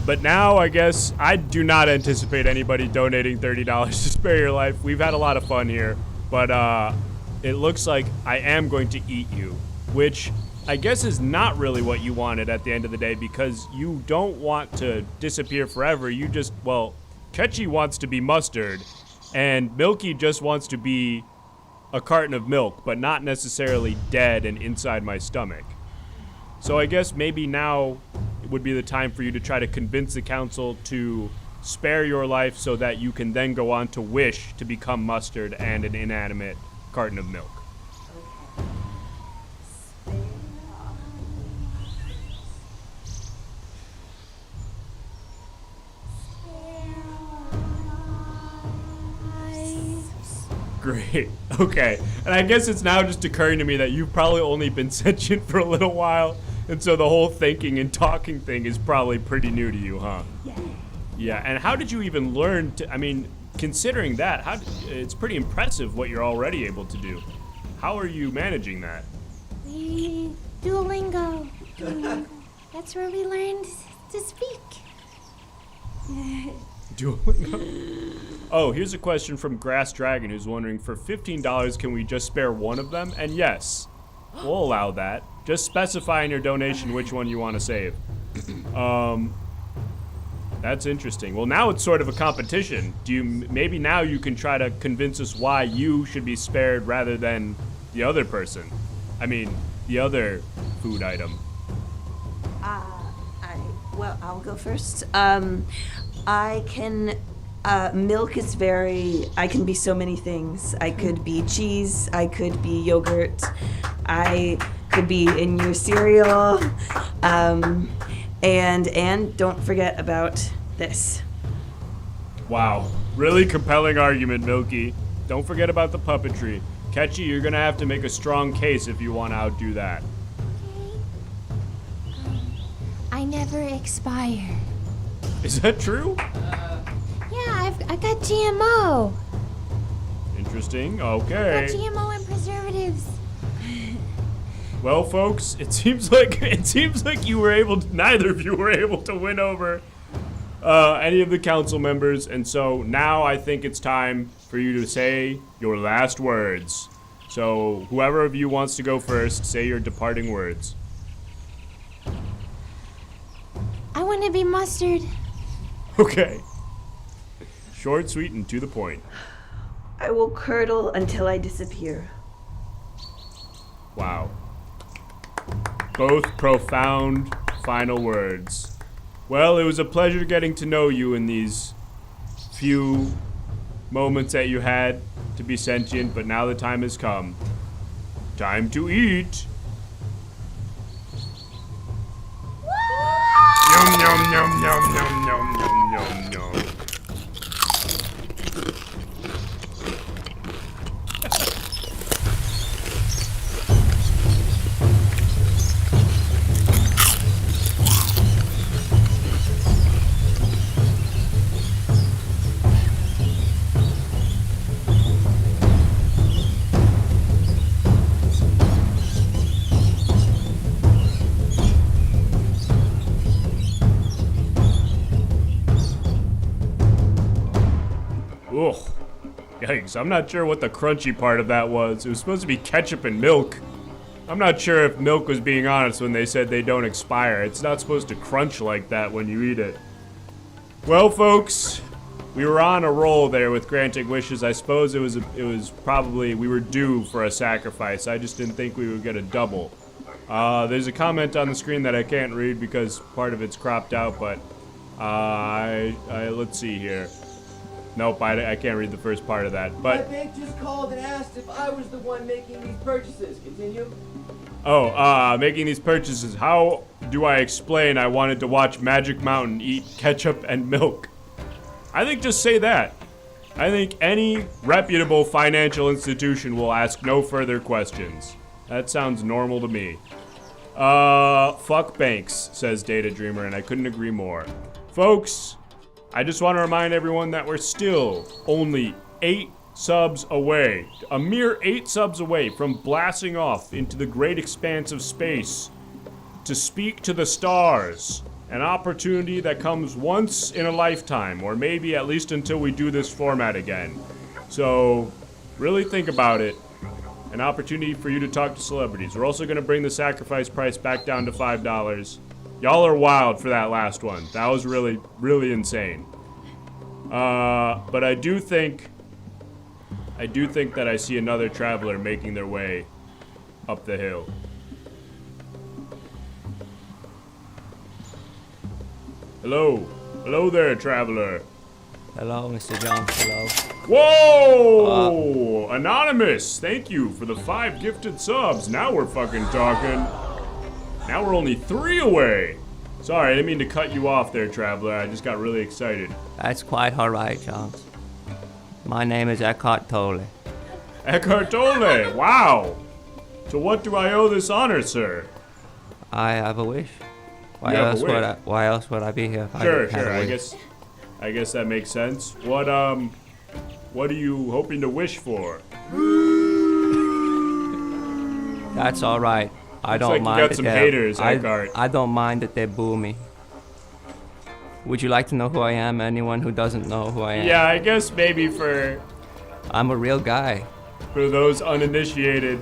But now I guess I do not anticipate anybody donating $30 to spare your life. We've had a lot of fun here, but it looks like I am going to eat you, which I guess is not really what you wanted at the end of the day, because you don't want to disappear forever. You just, well, Ketchy wants to be mustard, and Milky just wants to be a carton of milk, but not necessarily dead and inside my stomach. So I guess maybe now would be the time for you to try to convince the council to spare your life so that you can then go on to wish to become mustard and an inanimate carton of milk. Great. Okay. And I guess it's now just occurring to me that you've probably only been sentient for a little while, and so the whole thinking and talking thing is probably pretty new to you, huh? Yeah. Yeah. And how did you even learn to, I mean, considering that, it's pretty impressive what you're already able to do. How are you managing that? Duolingo. That's where we learned to speak. Duolingo. Oh, here's a question from Grass Dragon, who's wondering, for $15, can we just spare one of them? And yes, we'll allow that. Just specify in your donation which one you want to save. That's interesting. Well, now it's sort of a competition. Maybe now you can try to convince us why you should be spared rather than the other person. I mean, the other food item. Well, I'll go first. I can Milk is I can be so many things. I could be cheese, I could be yogurt, I could be in your cereal, and don't forget about this. Wow. Really compelling argument, Milky. Don't forget about the puppetry. Catchy, you're gonna have to make a strong case if you want to outdo that. I never expire. Is that true? Yeah, I got GMO. Interesting. I Okay. got GMO and preservatives. Well, folks, it seems like neither of you were able to win over any of the council members, and so now I think it's time for you to say your last words. So whoever of you wants to go first, say your departing words. I want to be mustard. Okay. Short, sweet, and to the point. I will curdle until I disappear. Wow. Both profound final words. Well, it was a pleasure getting to know you in these few moments that you had to be sentient, but now the time has come. Time to eat. Yum, yum, yum, yum, yum, yum, yum, yum, yum. Ugh. Yikes, I'm not sure what the crunchy part of that was. It was supposed to be ketchup and milk. I'm not sure if milk was being honest when they said they don't expire. It's not supposed to crunch like that when you eat it. Well, folks, we were on a roll there with granting wishes. I suppose it was probably, we were due for a sacrifice. I just didn't think we would get a double. There's a comment on the screen that I can't read because part of it's cropped out, but let's see here. Nope, I can't read the first part of that, but... My bank just called and asked if I was the one making these purchases. Continue. Making these purchases. How do I explain I wanted to watch Magic Mountain eat ketchup and milk? I think just say that. I think any reputable financial institution will ask no further questions. That sounds normal to me. Fuck banks, says Data Dreamer, and I couldn't agree more. Folks, I just want to remind everyone that we're still only 8 subs away, a mere 8 subs away from blasting off into the great expanse of space to speak to the stars, an opportunity that comes once in a lifetime, or maybe at least until we do this format again. So, really think about it. An opportunity for you to talk to celebrities. We're also going to bring the sacrifice price back down to $5. Y'all are wild for that last one. That was really, really insane. But I do think that I see another traveler making their way up the hill. Hello. Hello there, traveler. Hello, Mr. Jonks. Hello. Whoa! Anonymous, thank you for the 5 gifted subs. Now we're fucking talking. Now we're only 3 away. Sorry, I didn't mean to cut you off there, traveler. I just got really excited. That's quite alright, Jonks. My name is Eckhart Tolle. Eckhart Tolle, wow! To what do I owe this honor, sir? I have a wish. Why You have a else wish? Why else would I be here if I Sure, didn't have sure. a wish? I guess that makes sense. What are you hoping to wish for? That's alright. I Looks don't like you mind got that some they- haters, Eckhart. I don't mind that they boo me. Would you like to know who I am? Anyone who doesn't know who I am? Yeah, I guess maybe for I'm a real guy. those uninitiated.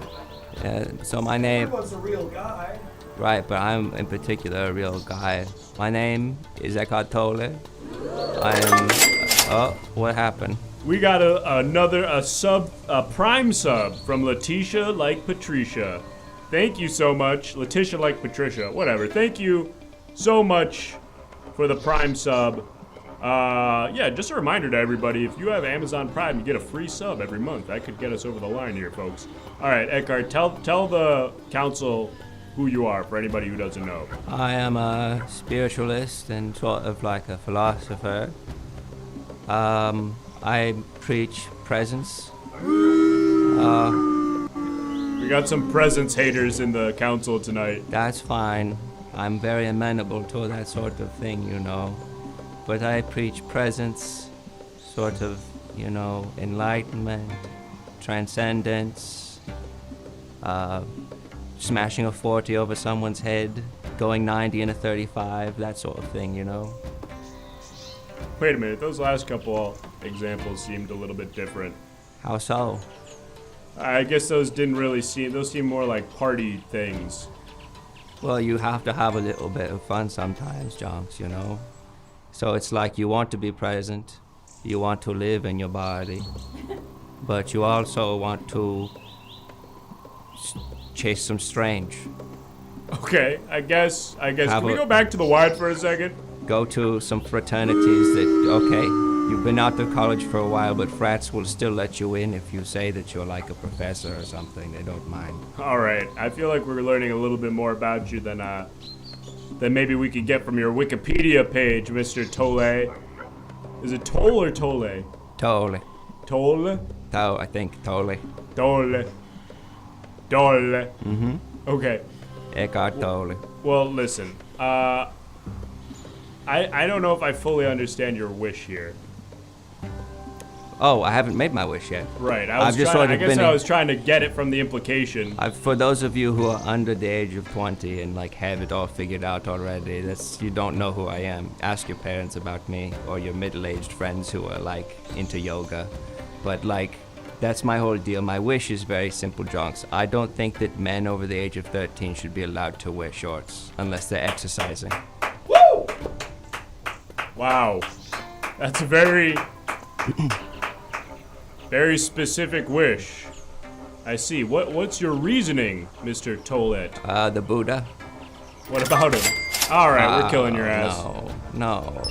So my name, Everyone's a real guy. right? But I'm in particular a real guy. My name is Eckhart Tolle. I am. Oh, what happened? We got a prime sub from Letitia like Patricia. Thank you so much, Letitia like Patricia. Whatever. Thank you so much for the prime sub. Yeah, just a reminder to everybody, if you have Amazon Prime, you get a free sub every month. That could get us over the line here, folks. All right, Eckhart, tell the council who you are for anybody who doesn't know. I am a spiritualist and sort of like a philosopher. I preach presence. We got some presence haters in the council tonight. That's fine. I'm very amenable to that sort of thing, you know. But I preach presence, sort of, you know, enlightenment, transcendence, smashing a 40 over someone's head, going 90 in a 35, that sort of thing, you know. Wait a minute, those last couple examples seemed a little bit different. How so? I guess those seem more like party things. Well, you have to have a little bit of fun sometimes, Jonks, you know. So it's like you want to be present, you want to live in your body, but you also want to chase some strange. Okay, I guess. Have Can we go back to the wide for a second? Go to some fraternities that, okay, you've been out of college for a while, but frats will still let you in if you say that you're like a professor or something. They don't mind. All right, I feel like we're learning a little bit more about you than maybe we could get from your Wikipedia page, Mr. Tolle. Is it Toll or Tolle? Tolle. Tolle? I think Tolle. Tolle. Tolle. Mm-hmm. Okay. Eckhart Tolle. Well, listen. I don't know if I fully understand your wish here. Oh, I haven't made my wish yet. Right. I was trying to get it from the implication. For those of you who are under the age of 20 and like have it all figured out already, you don't know who I am. Ask your parents about me or your middle-aged friends who are like into yoga. But like, that's my whole deal. My wish is very simple, Jonks. I don't think that men over the age of 13 should be allowed to wear shorts unless they're exercising. Woo! Wow. That's a very very specific wish. I see. What's your reasoning, Mr. Tollett? The Buddha. What about him? All right, we're killing your ass. No.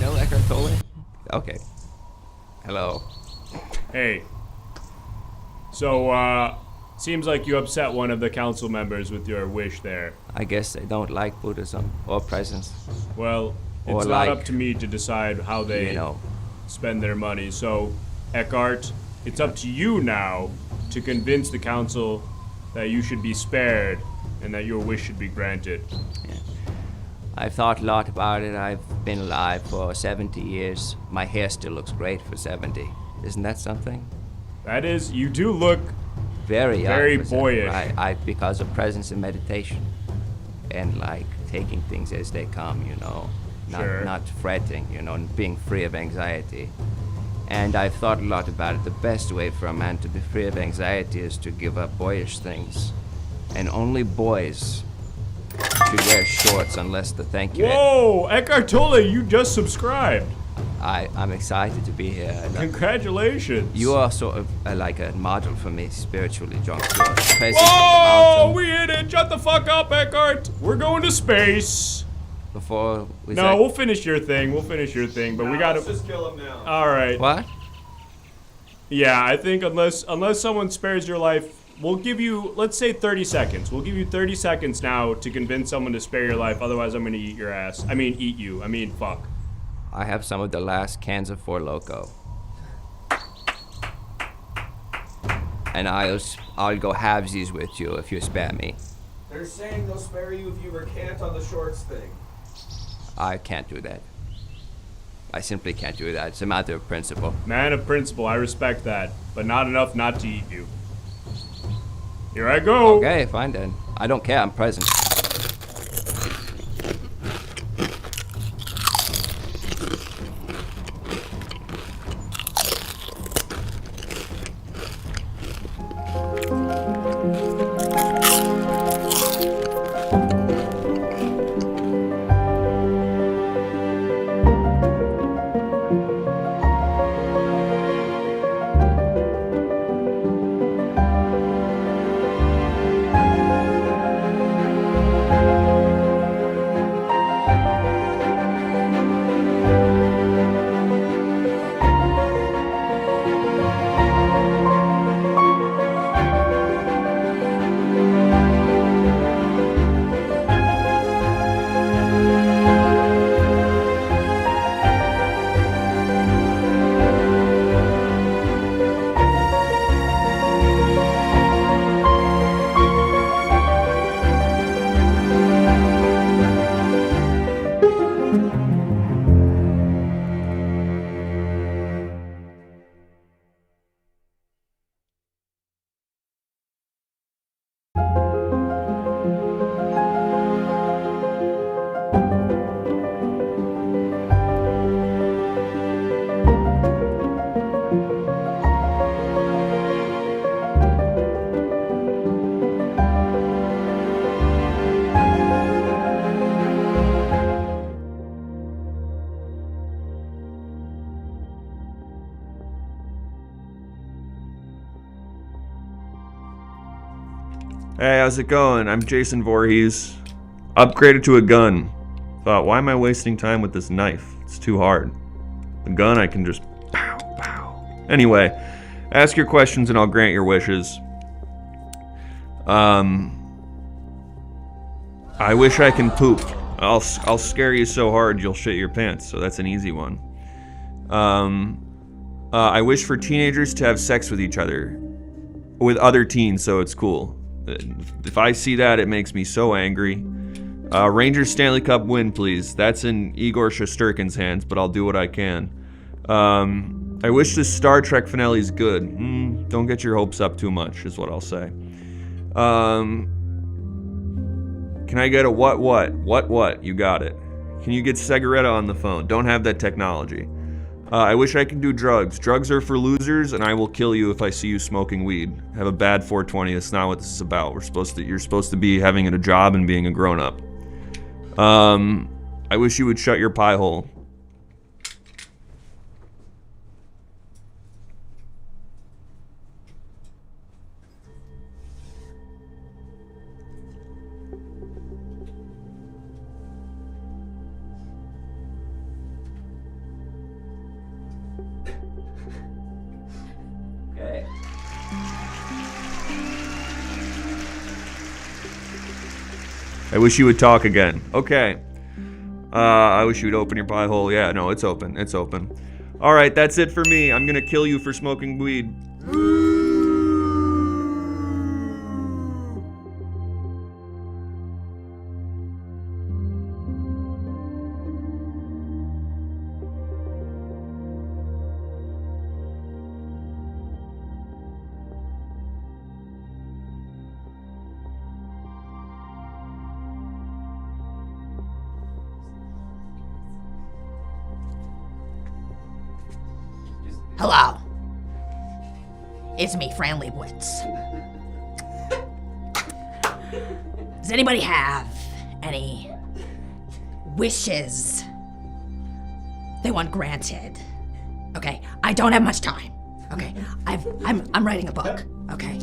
No, Eckhart Tolle? Okay. Hello. Hey. So, seems like you upset one of the council members with your wish there. I guess they don't like Buddhism or presence. Well, it's not up to me to decide how they spend their money. So, Eckhart, it's up to you now to convince the council that you should be spared and that your wish should be granted. Yeah. I've thought a lot about it. I've been alive for 70 years. My hair still looks great for 70. Isn't that something? That is, you do look very boyish. Right, because of presence and meditation. And like taking things as they come, you know. Not fretting, you know, and being free of anxiety. And I've thought a lot about it. The best way for a man to be free of anxiety is to give up boyish things. And only boys should wear shorts unless the thank you. Whoa, Eckhart Tolle, you just subscribed. I'm excited to be here. Congratulations. You are sort of like a model for me spiritually, Jonks. Whoa, we hit it. Shut the fuck up, Eckhart. We're going to space. We'll finish your thing. But we gotta. Let's just kill him now. All right. What? Yeah, I think unless someone spares your life, we'll give you, let's say 30 seconds. We'll give you 30 seconds now to convince someone to spare your life. Otherwise, I'm gonna eat your ass. I mean, eat you. I mean, fuck. I have some of the last cans of Four Loko. And I'll go halvesies with you if you spare me. They're saying they'll spare you if you recant on the shorts thing. I can't do that. I simply can't do that. It's a matter of principle. Man of principle, I respect that. But not enough not to eat you. Here I go. Okay, fine then. I don't care, I'm present. Hey, how's it going? I'm Jason Voorhees. Upgraded to a gun. Thought, why am I wasting time with this knife? It's too hard. The gun, I can just pow, pow. Anyway, ask your questions and I'll grant your wishes. I wish I can poop. I'll scare you so hard you'll shit your pants, so that's an easy one. I wish for teenagers to have sex with each other. With other teens, so it's cool. If I see that, it makes me so angry. Rangers Stanley Cup win, please. That's in Igor Shesterkin's hands, but I'll do what I can. I wish this Star Trek finale is good. Don't get your hopes up too much, is what I'll say. Can I get a what? What? You got it. Can you get Segaretta on the phone? Don't have that technology. I wish I could do drugs. Drugs are for losers, and I will kill you if I see you smoking weed. Have a bad 420. That's not what this is about. You're supposed to be having a job and being a grown-up. I wish you would shut your pie hole. Okay. I wish you would talk again. Okay. I wish you would open your pie hole. Yeah, no, it's open. It's open. All right, that's it for me. I'm gonna kill you for smoking weed. Hello. It's me, Fran Leibowitz. Does anybody have any wishes they want granted? Okay, I don't have much time. Okay, I'm writing a book. Okay,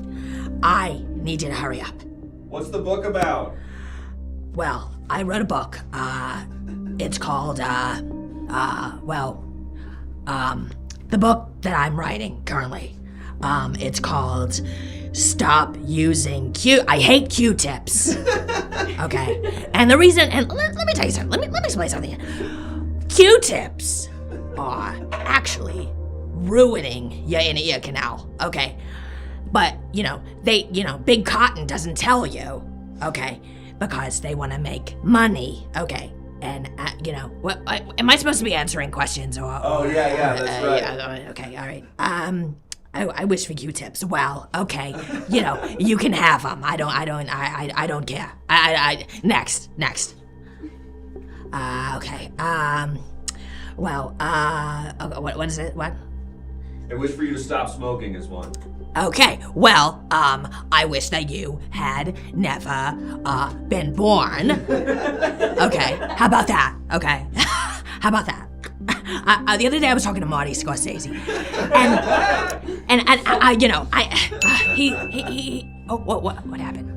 I need you to hurry up. What's the book about? Well, I wrote a book. It's called the book that I'm writing currently, it's called Stop Using I Hate Q-Tips. Okay, and the reason, and let me tell you something, let me explain something. Q-tips are actually ruining your inner ear canal, okay? But, Big Cotton doesn't tell you, okay? Because they want to make money, okay? And, what, am I supposed to be answering questions or? Oh, yeah, that's right. Yeah, okay, all right. I wish for Q-tips. Well, okay, you can have them. I don't care. Next. Okay. What is it? What? I wish for you to stop smoking is one. Okay, well, I wish that you had never, been born. Okay, how about that? Okay, how about that? The other day I was talking to Marty Scorsese, what happened?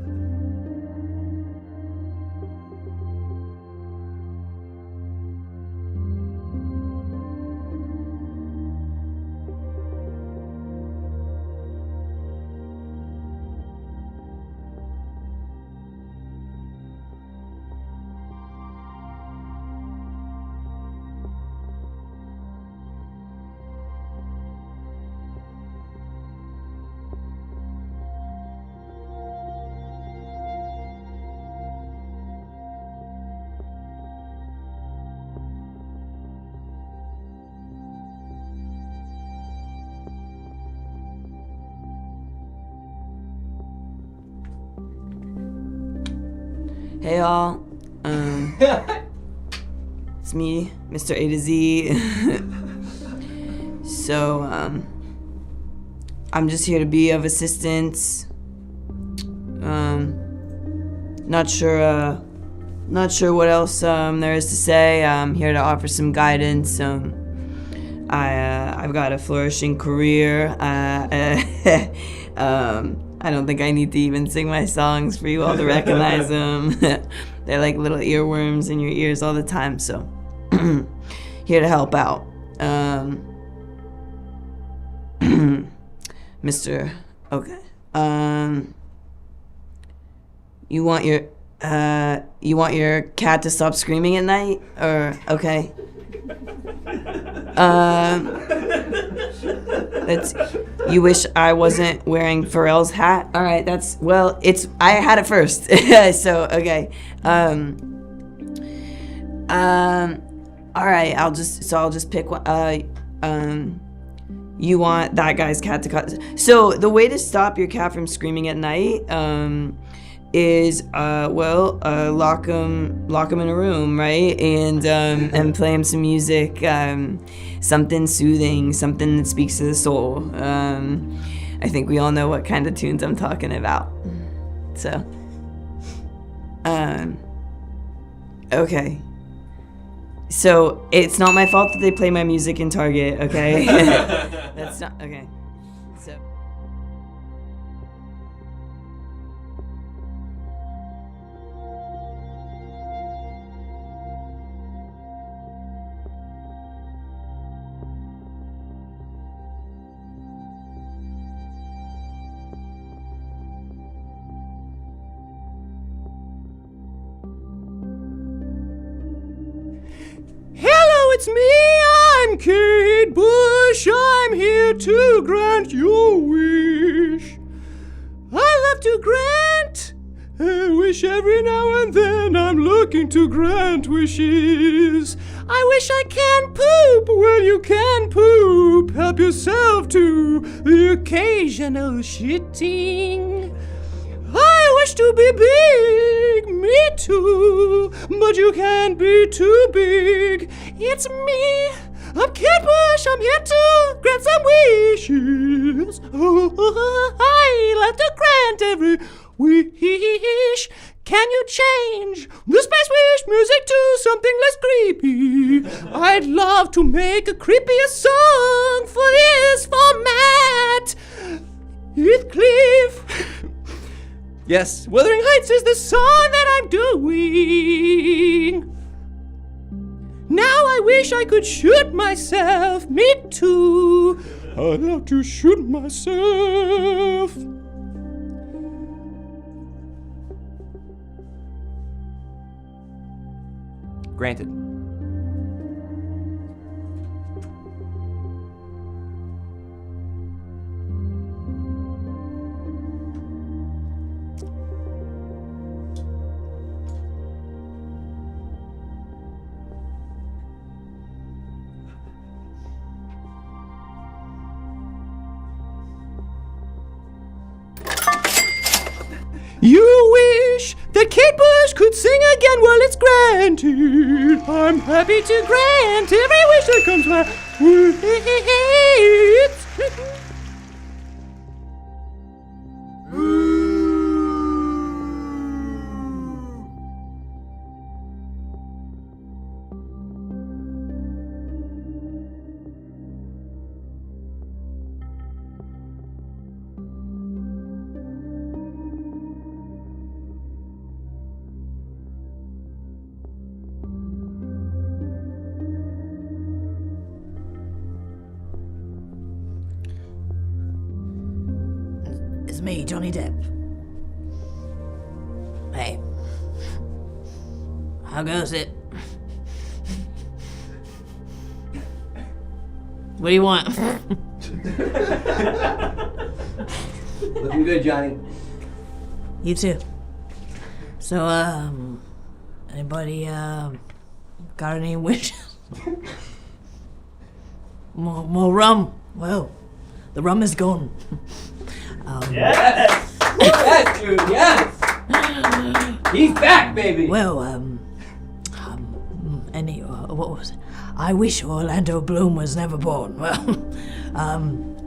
Hey all, it's me, Mr. A to Z. So, I'm just here to be of assistance. Not sure what else there is to say. I'm here to offer some guidance. I've got a flourishing career. I don't think I need to even sing my songs for you all to recognize them. They're like little earworms in your ears all the time, so here to help out. Mr. Okay. You want your cat to stop screaming at night? Or okay. You wish I wasn't wearing Pharrell's hat? All right, I had it first. So, okay. All right, I'll just pick one. You want that guy's cat to cut. So, the way to stop your cat from screaming at night, is lock him in a room, right? And play him some music, something soothing, something that speaks to the soul. I think we all know what kind of tunes I'm talking about. So, okay. So it's not my fault that they play my music in Target, okay? That's not okay. So. Hello, it's me, I'm Kate Bush, I'm here to grant your wish. I love to grant a wish every now and then, I'm looking to grant wishes. I wish I can poop, well you can poop, help yourself to the occasional shitting. I wish to be big, me too, but you can't be too big. It's me, I'm Kate Bush, I'm here to grant some wishes. Oh, I love to grant every wish. Can you change the space wish music to something less creepy? I'd love to make a creepier song for this format. Heathcliff. Yes, Wuthering Heights is the song that I'm doing. Now I wish I could shoot myself. Me too. I'd love to shoot myself. Granted. You wish that Kate Bush could sing again, well it's granted. I'm happy to grant every wish that comes my way. It's me, Johnny Depp. Hey. How goes it? What do you want? Looking good, Johnny. You too. So, anybody, got any wishes? More rum? Well, the rum is gone. Yes! Yes, dude, yes! He's back, baby! Well, what was it? I wish Orlando Bloom was never born. Well,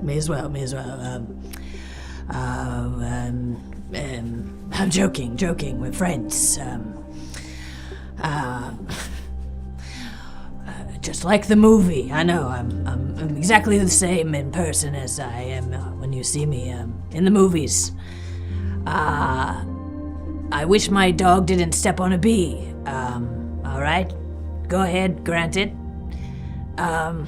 me as well. I'm joking with friends. Just like the movie. I know, I'm exactly the same in person as I am when you see me in the movies. I wish my dog didn't step on a bee. Alright? Go ahead, granted. Well,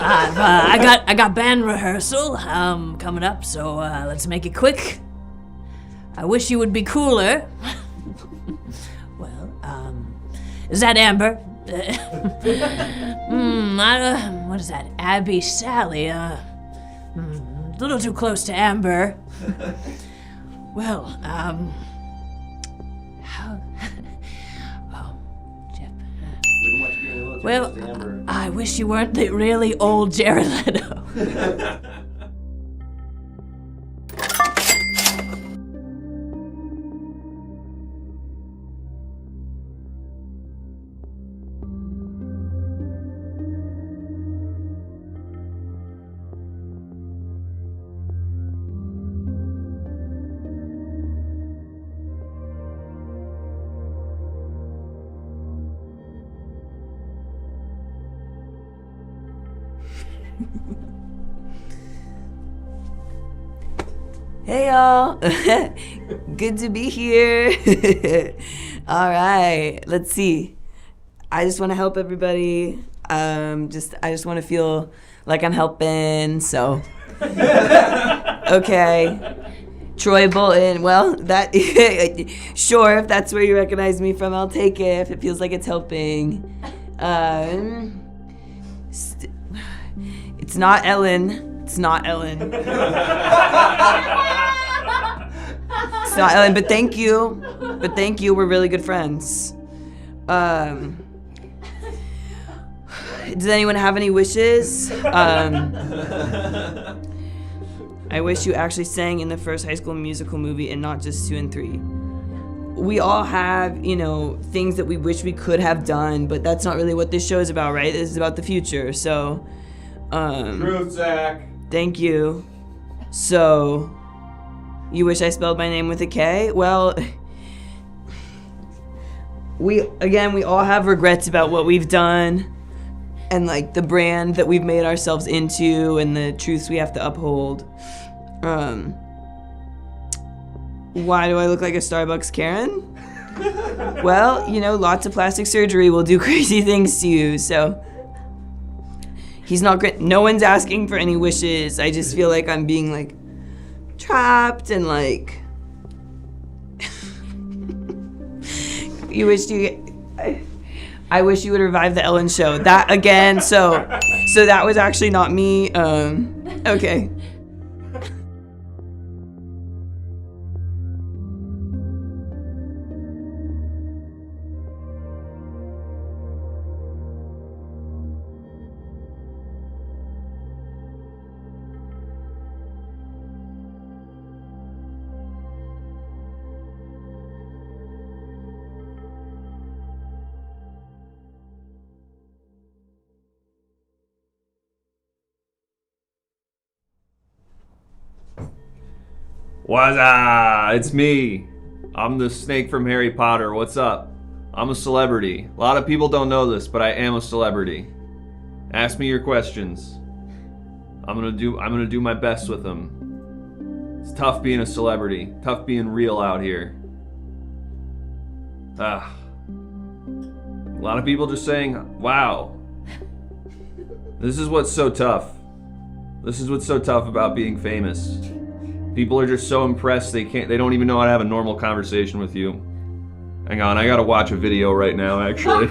I got band rehearsal coming up, so let's make it quick. I wish you would be cooler. Well, is that Amber? What is that? Abby Sally, a little too close to Amber. Well, Jeff. Well, I wish you weren't the really old Jared Leto. Hey y'all, good to be here. All right, let's see. I just want to help everybody. I just want to feel like I'm helping. So, okay. Troy Bolton. Well, that sure. If that's where you recognize me from, I'll take it. If it feels like it's helping. It's not Ellen. It's not Ellen. It's not Ellen, but thank you. But thank you, we're really good friends. Does anyone have any wishes? I wish you actually sang in the first High School Musical movie and not just 2 and 3. We all have, things that we wish we could have done, but that's not really what this show is about, right? This is about the future, so... Truth, Zach. Thank you. So, you wish I spelled my name with a K? Well, we all have regrets about what we've done and like the brand that we've made ourselves into and the truths we have to uphold. Why do I look like a Starbucks Karen? Well, lots of plastic surgery will do crazy things to you, so... He's not great. No one's asking for any wishes. I just feel like I'm being like trapped and like I wish you would revive the Ellen show. That again, so that was actually not me. Okay. What's up? It's me. I'm the snake from Harry Potter. What's up? I'm a celebrity. A lot of people don't know this, but I am a celebrity. Ask me your questions. I'm gonna do my best with them. It's tough being a celebrity. Tough being real out here. A lot of people just saying, wow. This is what's so tough. This is what's so tough about being famous. People are just so impressed they don't even know how to have a normal conversation with you. Hang on, I gotta watch a video right now, actually.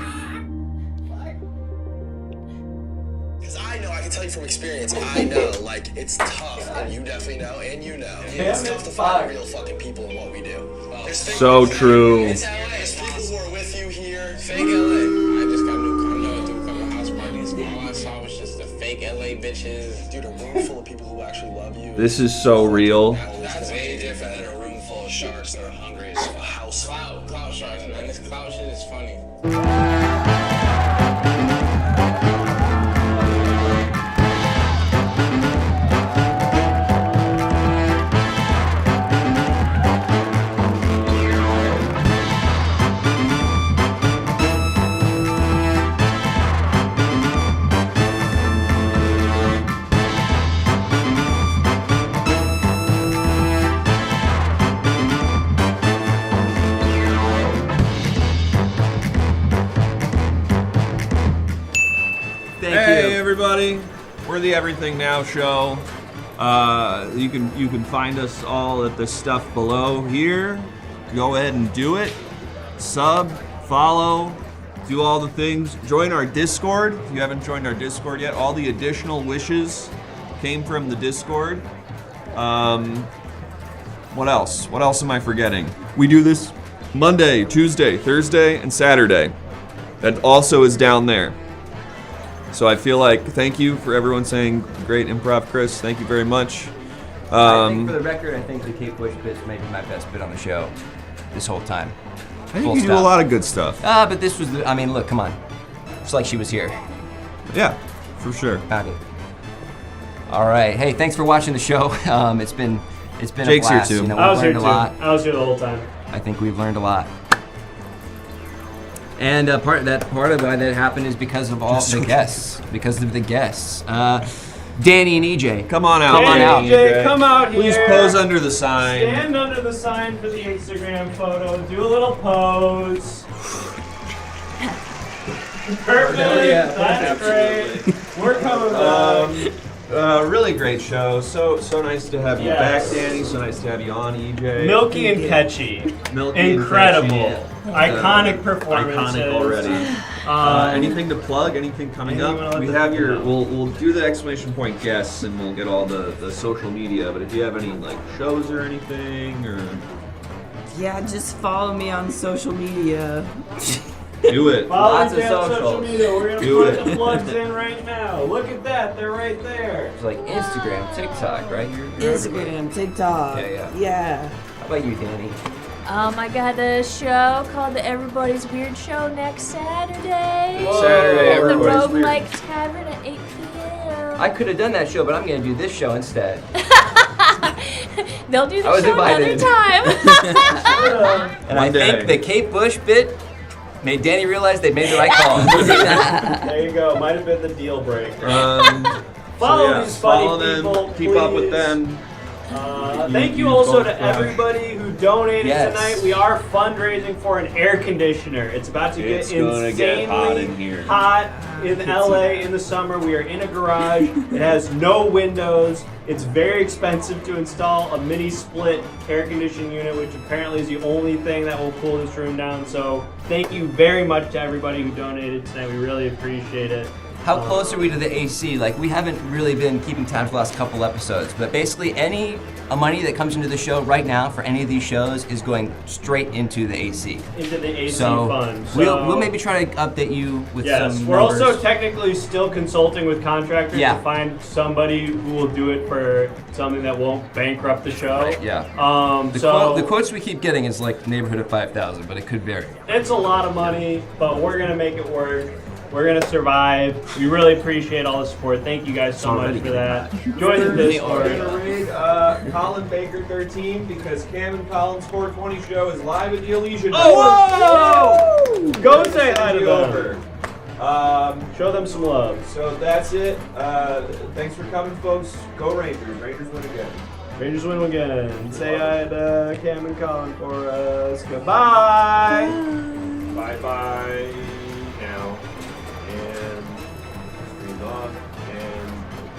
Because I can tell you from experience, I know, it's tough, and you definitely know, and you know. It's tough to find real fucking people in what we do. So true. There's people who are with you here, fake LA. I just got a new condo, do a couple of house parties, all I saw was just the fake LA bitches. Dude, a room full of people who actually love you. This is so real. That's way different than a room full of sharks that are hungry as a house. Cloud sharks, man. This cloud shit is funny. everybody. We're the Everything Now Show. You can find us all at the stuff below here. Go ahead and do it. Sub, follow, do all the things. Join our Discord if you haven't joined our Discord yet. All the additional wishes came from the Discord. What else? What else am I forgetting? We do this Monday, Tuesday, Thursday, and Saturday. That also is down there. So I feel like thank you for everyone saying great improv, Chris. Thank you very much. I think for the record, I think the Kate Bush bit's maybe my best bit on the show this whole time. I think you do a lot of good stuff. But this was I mean, look, come on. It's like she was here. Yeah, for sure. Found it. All right. Hey, thanks for watching the show. It's been Jake's a blast. here too. You know, I was we've here learned too. a lot. I was here the whole time. I think we've learned a lot. And part of why that happened is because of all the guests. Because of the guests. Danny and EJ. Come on out. Danny and EJ, come out here. Please pose under the sign. Stand under the sign for the Instagram photo. Do a little pose. Perfect. Yeah, That's great. We're coming back. Really great show. So nice to have you Yes. back, Danny. So nice to have you on, EJ. Milky and catchy. Milky and Incredible. catchy. Iconic performances. Iconic already. Anything to plug? Anything coming anything you up? wanna We let the have people your. know? We'll do the exclamation point guests, and we'll get all the social media. But if you have any like shows or anything, or Yeah, just follow me on social media. do it. Follow Lots us of on social socials. media. We're going Do to put it. the plugs in right now. Look at that. They're right there. It's like Instagram, TikTok, right? You're everywhere. Instagram, TikTok. Yeah. How about you, Danny? I got a show called the Everybody's Weird Show next Saturday. Saturday, At the Everybody's Rogue Weird. Mike Tavern at 8 p.m. I could have done that show, but I'm gonna do this show instead. They'll do the I was show another invited. time. And I One day. think the Kate Bush bit made Danny realize they made the right call. There you go. Might have been the deal breaker. Follow these funny follow them, people, keep up with please. them. Thank you you also both to crush. everybody who donated Yes. tonight. We are fundraising for an air conditioner. It's about to It's get gonna insanely get hot in here. hot in LA in the summer. We are in a garage. It has no windows. It's very expensive to install a mini split air conditioning unit, which apparently is the only thing that will cool this room down. So thank you very much to everybody who donated tonight. We really appreciate it. How close are we to the AC? Like, we haven't really been keeping time for the last couple episodes, but basically any money that comes into the show right now for any of these shows is going straight into the AC. Into the AC So fund. we'll maybe try to update you with Yes, some we're numbers. also technically still consulting with contractors Yeah. to find somebody who will do it for something that won't bankrupt the show. Right, yeah. The quotes we keep getting is like neighborhood of 5,000, but it could vary. It's a lot of money, but we're gonna make it work. We're gonna survive. We really appreciate all the support. Thank you guys so much for that. Join the Discord. We're gonna raid Colin Baker 13 because Cam and Colin's 420 show is live at the Elysian. Whoa! Go say hi to over. them. Show them some love. So that's it. Thanks for coming, folks. Go Rangers. Rangers win again. Rangers win again. Say hi to Cam and Colin for us. Goodbye.